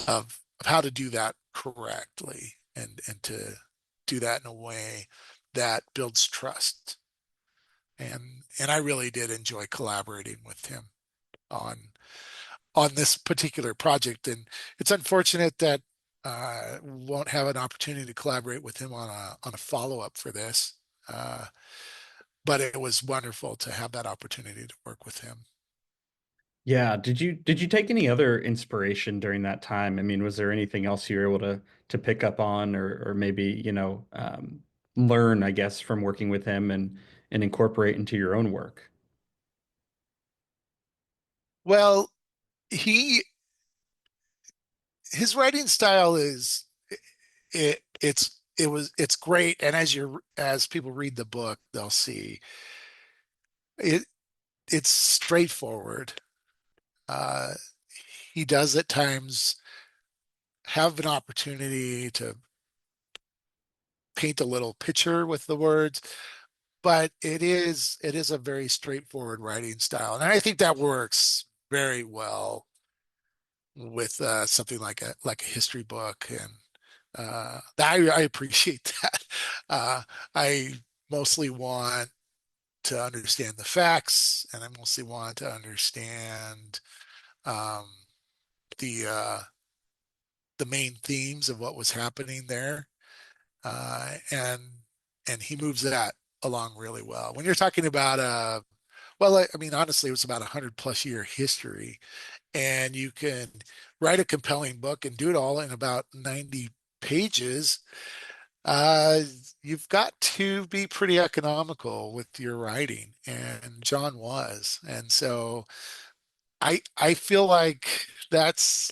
of how to do that correctly, and to do that in a way that builds trust. And I really did enjoy collaborating with him on on this particular project. And it's unfortunate that won't have an opportunity to collaborate with him on a follow up for this. Uh, but it was wonderful to have that opportunity to work with him. Yeah, did you take any other inspiration during that time? I mean, was there anything else you were able to pick up on, or maybe, learn, I guess, from working with him and incorporate into your own work? Well, he his writing style is it's it's great. And as people read the book, they'll see it. It's straightforward. Uh, he does at times have an opportunity to paint a little picture with the words, but it is a very straightforward writing style, and I think that works very well with something like a history book, and I appreciate that. I mostly want to understand the facts, and I mostly want to understand um, the the main themes of what was happening there, and he moves that along really well. When you're talking about well, I mean, honestly, it was about 100+ year history, and you can write a compelling book and do it all in about 90 pages. Uh, you've got to be pretty economical with your writing, and John was. And so I feel like that's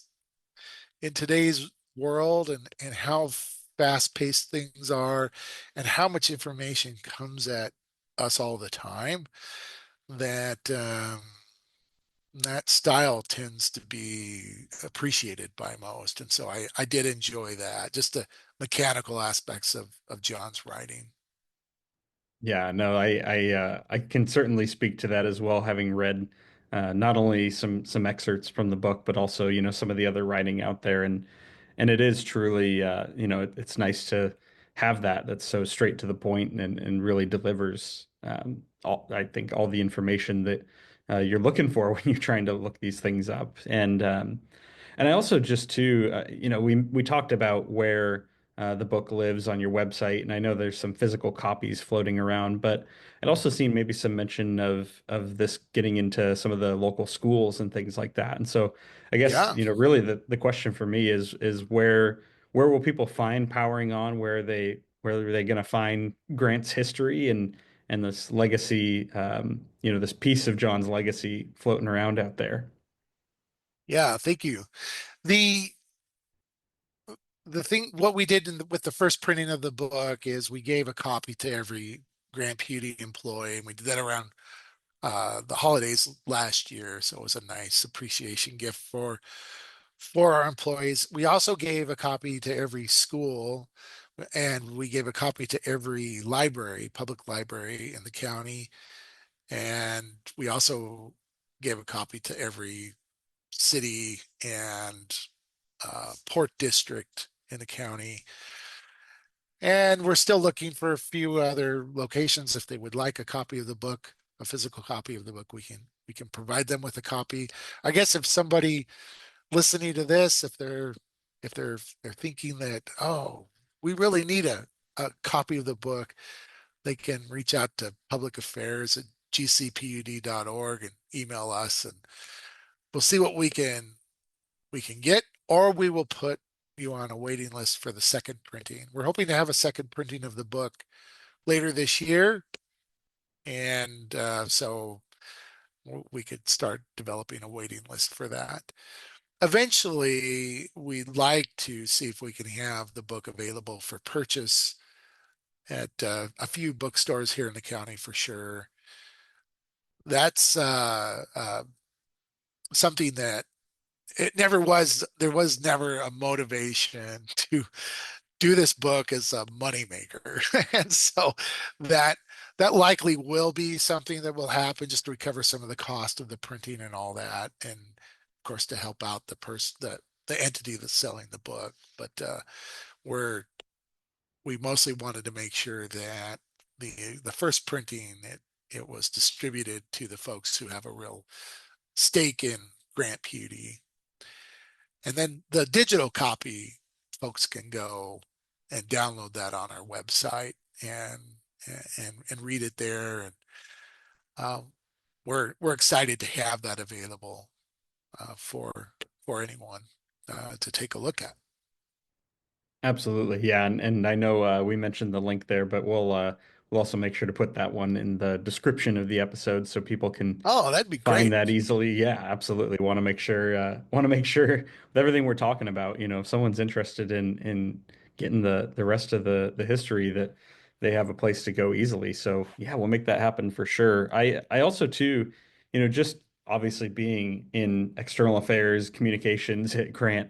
in today's world, and how fast-paced things are and how much information comes at us all the time, that that style tends to be appreciated by most. And so I did enjoy that, just the mechanical aspects of John's writing. Yeah, no, I can certainly speak to that as well, having read not only some excerpts from the book, but also some of the other writing out there, and it is truly it's nice to have that's so straight to the point and really delivers I think all the information that you're looking for when you're trying to look these things up, and I also just too we talked about where the book lives on your website. And I know there's some physical copies floating around, but I'd also seen maybe some mention of this getting into some of the local schools and things like that. And so I guess, Yeah. really the question for me is where will people find Powering On? Where are they going to find Grant's history and this legacy, this piece of John's legacy floating around out there? Yeah, thank you. The the thing what we did with the first printing of the book is we gave a copy to every Grant PUD employee, and we did that around the holidays last year. So it was a nice appreciation gift for our employees. We also gave a copy to every school, and we gave a copy to every library, public library in the county. And we also gave a copy to every city and port district in the county. And we're still looking for a few other locations. If they would like a copy of the book, a physical copy of the book, we can provide them with a copy. I guess if somebody listening to this, if they're thinking that, oh, we really need a copy of the book, they can reach out to public affairs at gcpud.org and email us, and we'll see what we can get, or we will put you on a waiting list for the second printing. We're hoping to have a second printing of the book later this year, and so we could start developing a waiting list for that. Eventually, we'd like to see if we can have the book available for purchase at a few bookstores here in the county for sure. That's something that it never was. There was never a motivation to do this book as a moneymaker. And so that that likely will be something that will happen, just to recover some of the cost of the printing and all that, and of course to help out the entity that's selling the book. But we're we mostly wanted to make sure that the first printing, it was distributed to the folks who have a real stake in Grant PUD. And then the digital copy, folks can go and download that on our website, and and read it there. And um, we're excited to have that available for anyone to take a look at. Absolutely. Yeah. And I know we mentioned the link there, but we'll also make sure to put that one in the description of the episode so people can Oh, that'd be find great. that easily. Yeah, absolutely. Want to make sure with everything we're talking about, if someone's interested in getting the rest of the history that they have a place to go easily. So yeah, we'll make that happen for sure. I also too, just obviously being in external affairs, communications at Grant,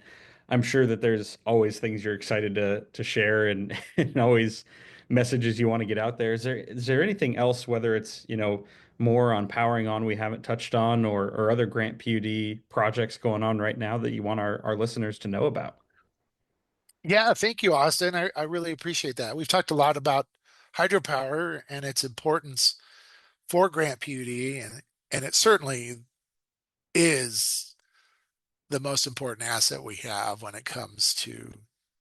I'm sure that there's always things you're excited to share and and always messages you want to get out there. Is there anything else, whether it's, more on powering on we haven't touched on or other Grant PUD projects going on right now that you want our listeners to know about? Yeah, thank you, Austin. I really appreciate that. We've talked a lot about hydropower and its importance for Grant PUD, and it certainly is the most important asset we have when it comes to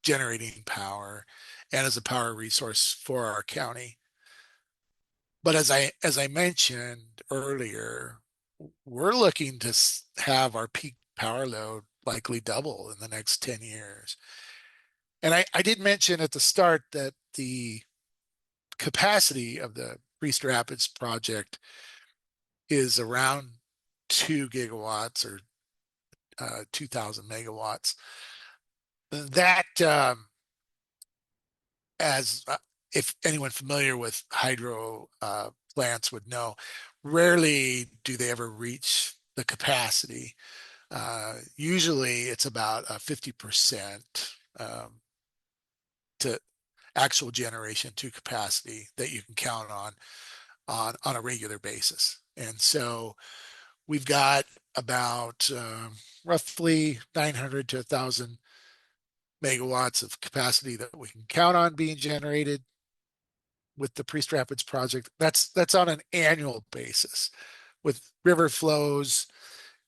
generating power and as a power resource for our county. But as I mentioned earlier, we're looking to have our peak power load likely double in the next 10 years. And I did mention at the start that the capacity of the Priest Rapids project is around 2 gigawatts or 2,000 megawatts. That, as if anyone familiar with hydro plants would know, rarely do they ever reach the capacity. Usually it's about a 50% to actual generation to capacity that you can count on a regular basis. And so we've got about roughly 900 to 1,000 megawatts of capacity that we can count on being generated with the Priest Rapids project. That's on an annual basis with river flows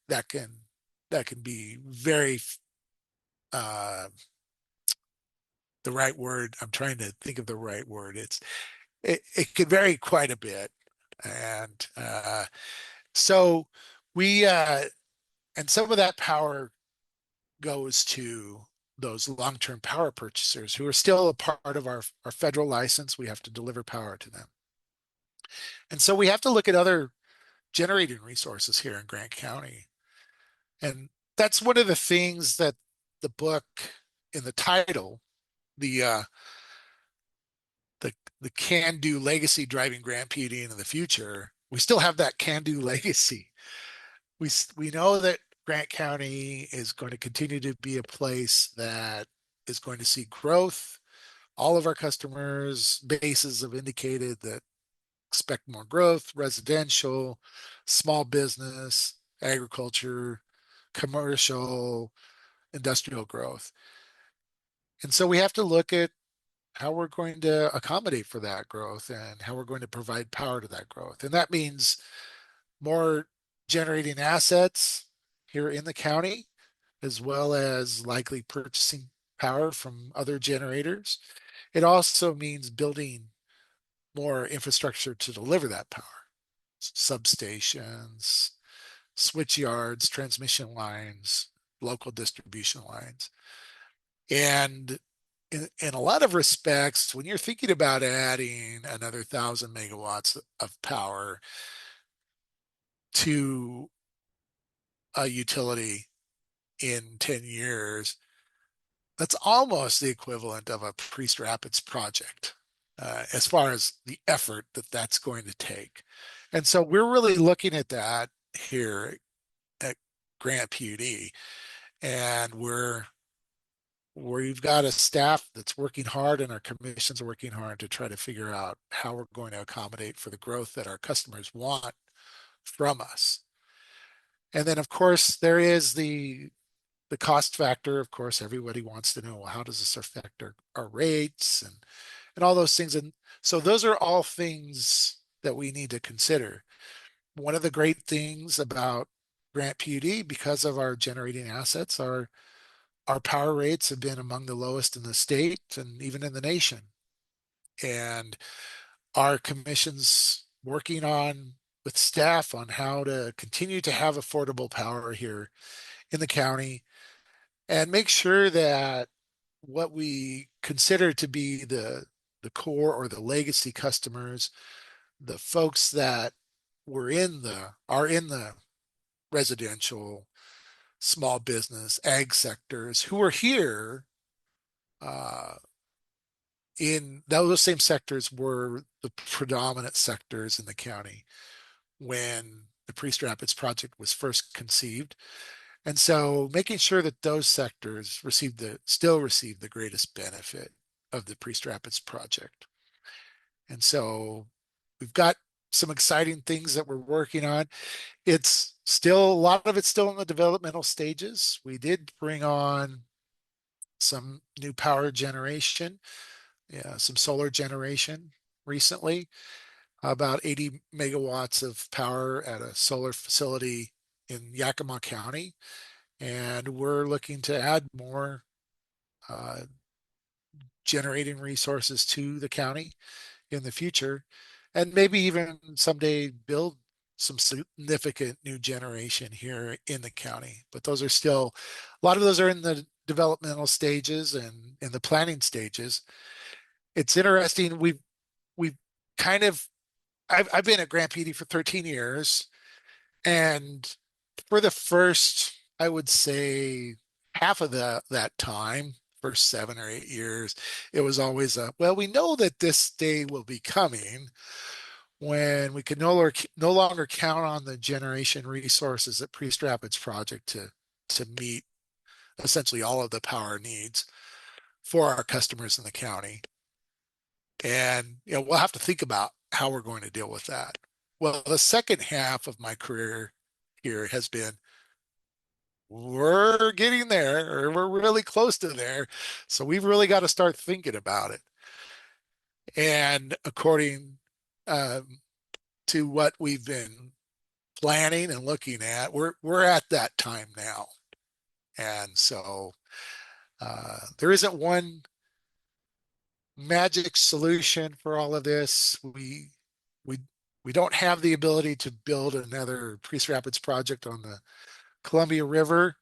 that can be very uh, the right word. I'm trying to think of the right word. It can vary quite a bit, and so we and some of that power goes to those long-term power purchasers who are still a part of our federal license. We have to deliver power to them. And so we have to look at other generating resources here in Grant County. And that's one of the things that the book in the title, the uh, the the can-do legacy driving Grant PUD into the future, we still have that can-do legacy. We know that Grant County is going to continue to be a place that is going to see growth. All of our customers bases have indicated that expect more growth, residential, small business, agriculture, commercial, industrial growth. And so we have to look at how we're going to accommodate for that growth and how we're going to provide power to that growth. And that means more generating assets here in the county, as well as likely purchasing power from other generators. It also means building more infrastructure to deliver that power, substations, switch yards, transmission lines, local distribution lines. And in a lot of respects, when you're thinking about adding another 1,000 megawatts of power to a utility in 10 years, that's almost the equivalent of a Priest Rapids project as far as the effort that that's going to take. And so we're really looking at that here at Grant PUD, and we've got a staff that's working hard and our commissions are working hard to try to figure out how we're going to accommodate for the growth that our customers want from us. And then of course there is the cost factor. Of course, everybody wants to know, well, how does this affect our rates and all those things. And so those are all things that we need to consider. One of the great things about Grant PUD, because of our generating assets, our power rates have been among the lowest in the state and even in the nation. And our commissions working on with staff on how to continue to have affordable power here in the county and make sure that what we consider to be the core or the legacy customers, the folks that are in the residential, small business, ag sectors who are here in those same sectors were the predominant sectors in the county when the Priest Rapids project was first conceived. And so making sure that those sectors still receive the greatest benefit of the Priest Rapids project. And so we've got some exciting things that we're working on. It's still, a lot of it's still in the developmental stages. We did bring on some new power generation, yeah, some solar generation recently, about 80 megawatts of power at a solar facility in Yakima County. And we're looking to add more uh, generating resources to the county in the future, and maybe even someday build some significant new generation here in the county. But those are still, a lot of those are in the developmental stages and in the planning stages. It's interesting. We've kind of, I've been at Grant PUD for 13 years, and for the first, I would say, half of that time, first 7 or 8 years, it was always well, we know that this day will be coming when we can no longer count on the generation resources at Priest Rapids Project to meet essentially all of the power needs for our customers in the county. And we'll have to think about how we're going to deal with that. Well, the second half of my career here has been we're getting there, or we're really close to there. So we've really got to start thinking about it. And according um, to what we've been planning and looking at, we're at that time now. And so there isn't one magic solution for all of this. We we don't have the ability to build another Priest Rapids project on the Columbia River.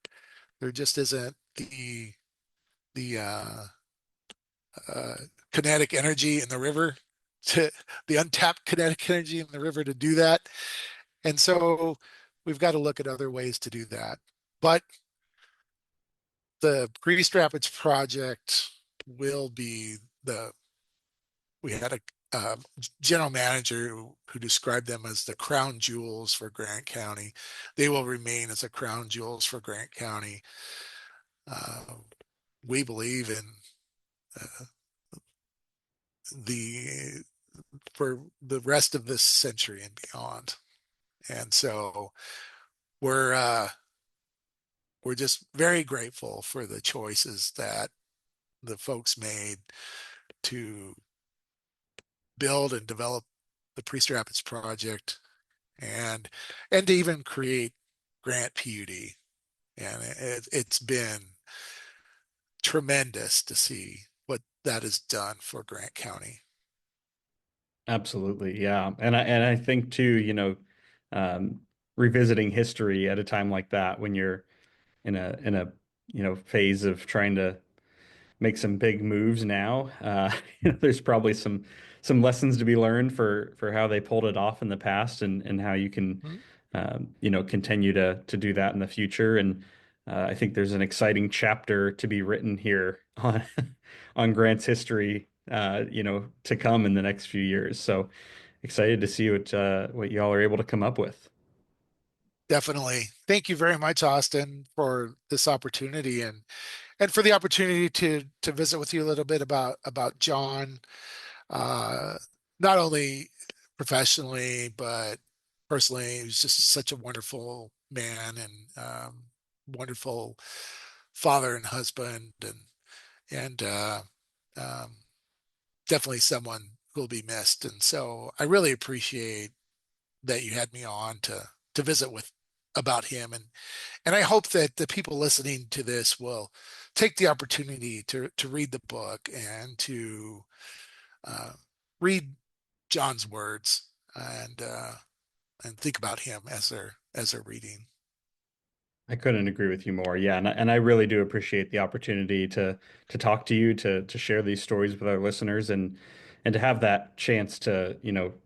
There just isn't the uh, kinetic energy in the river to the untapped kinetic energy in the river to do that. And so we've got to look at other ways to do that. But the Priest Rapids project will be the, we had a general manager who described them as the crown jewels for Grant County. They will remain as the crown jewels for Grant County. Uh, we believe in uh, the for the rest of this century and beyond. And so we're uh, we're just very grateful for the choices that the folks made to build and develop the Priest Rapids project and to even create Grant PUD. And it's been tremendous to see what that has done for Grant County. Absolutely, yeah. And I think too, um, revisiting history at a time like that when you're in a phase of trying to make some big moves now. There's probably some lessons to be learned for how they pulled it off in the past and how you can Mm-hmm. continue to do that in the future. And I think there's an exciting chapter to be written here on on Grant's history, to come in the next few years. So excited to see what y'all are able to come up with. Definitely. Thank you very much, Austin, for this opportunity and for the opportunity to visit with you a little bit about John, uh, not only professionally but personally. He was just such a wonderful man and wonderful father and husband, and um, definitely someone who will be missed. And so I really appreciate that you had me on to visit with about him, and I hope that the people listening to this will take the opportunity to read the book and to uh, read John's words and think about him as they're reading. I couldn't agree with you more. Yeah, and I really do appreciate the opportunity to talk to you, to share these stories with our listeners, and to have that chance to,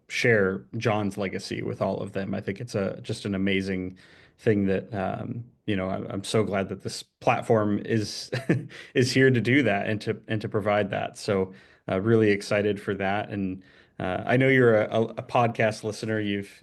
share John's legacy with all of them. I think it's a just an amazing thing that I'm so glad that this platform is is here to do that and to provide that. So really excited for that. And I know you're a podcast listener. You've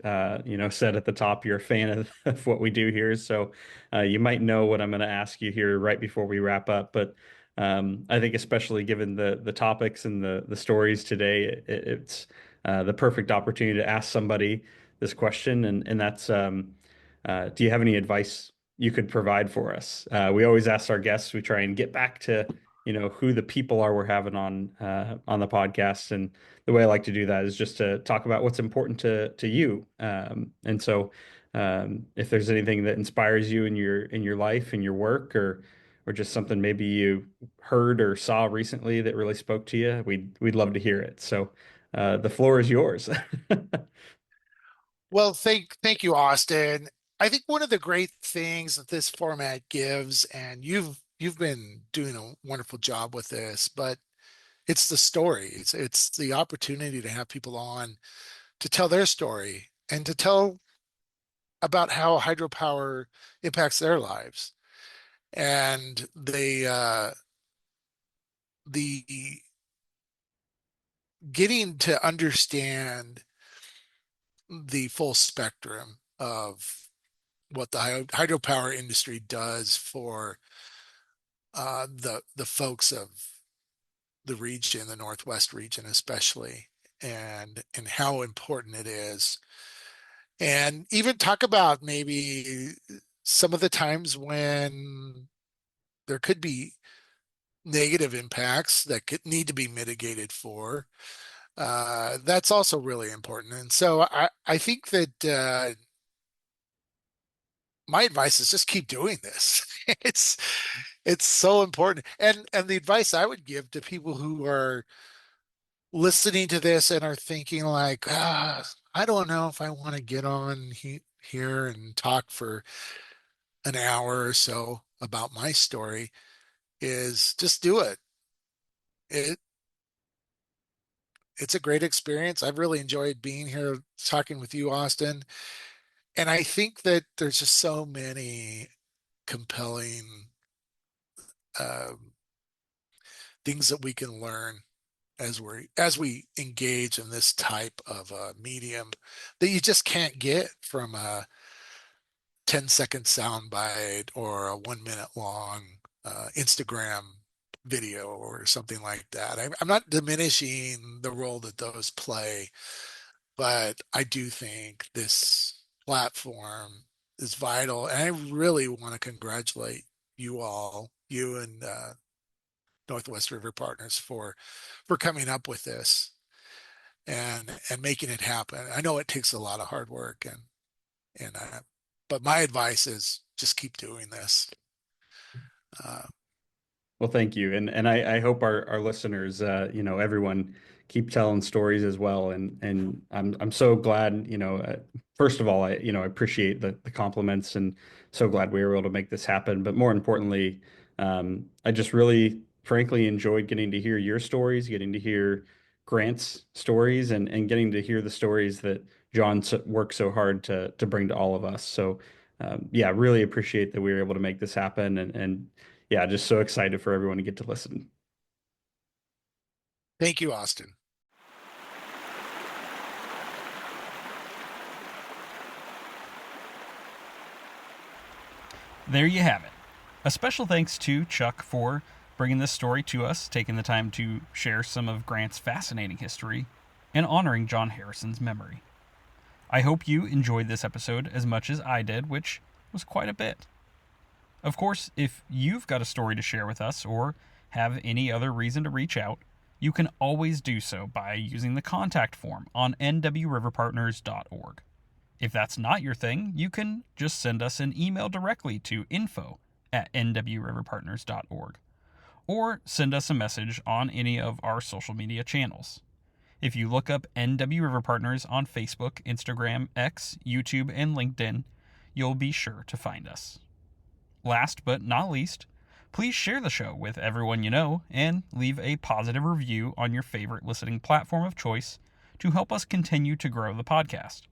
said at the top you're a fan of what we do here, so you might know what I'm going to ask you here right before we wrap up. But I think especially given the topics and the stories today, it's the perfect opportunity to ask somebody this question, and that's do you have any advice you could provide for us? We always ask our guests. We try and get back to who the people are we're having on the podcast, and the way I like to do that is just to talk about what's important to you. And so, if there's anything that inspires you in your life, in your work, or just something maybe you heard or saw recently that really spoke to you, we'd love to hear it. So, the floor is yours. Well, thank you, Austin. I think one of the great things that this format gives, and you've been doing a wonderful job with this, but it's the story. It's the opportunity to have people on to tell their story and to tell about how hydropower impacts their lives. And the getting to understand the full spectrum of what the hydropower industry does for the folks of the region, the Northwest region especially, and how important it is, and even talk about maybe some of the times when there could be negative impacts that could need to be mitigated for. That's also really important. And so I think that my advice is just keep doing this. It's it's so important. And the advice I would give to people who are listening to this and are thinking like, I don't know if I want to get on here and talk for an hour or so about my story, is just do it. It it's a great experience. I've really enjoyed being here talking with you, Austin. And I think that there's just so many compelling um, things that we can learn as we engage in this type of medium that you just can't get from a 10-second soundbite or a 1 minute long Instagram video or something like that. I'm not diminishing the role that those play, but I do think this platform is vital. And I really want to congratulate you all, you and Northwest River Partners, for coming up with this and making it happen. I know it takes a lot of hard work, and but my advice is just keep doing this. Uh, Well, thank you, and I hope our listeners, everyone, keep telling stories as well. And I'm so glad, first of all, I appreciate the compliments, and so glad we were able to make this happen. But more importantly, I just really, frankly, enjoyed getting to hear your stories, getting to hear Grant's stories, and getting to hear the stories that John worked so hard to bring to all of us. So, yeah, really appreciate that we were able to make this happen, and yeah, just so excited for everyone to get to listen. Thank you, Austin. There you have it. A special thanks to Chuck for bringing this story to us, taking the time to share some of Grant's fascinating history, and honoring John Harrison's memory. I hope you enjoyed this episode as much as I did, which was quite a bit. Of course, if you've got a story to share with us or have any other reason to reach out, you can always do so by using the contact form on nwriverpartners.org. If that's not your thing, you can just send us an email directly to info@nwriverpartners.org or send us a message on any of our social media channels. If you look up NW River Partners on Facebook, Instagram, X, YouTube, and LinkedIn, you'll be sure to find us. Last but not least, please share the show with everyone you know and leave a positive review on your favorite listening platform of choice to help us continue to grow the podcast.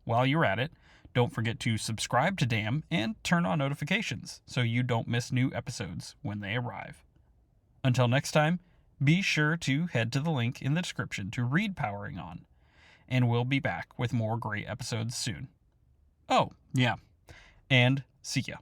While you're at it, don't forget to subscribe to DAM and turn on notifications so you don't miss new episodes when they arrive. Until next time, be sure to head to the link in the description to read Powering On, and we'll be back with more great episodes soon. Oh, yeah, and see ya.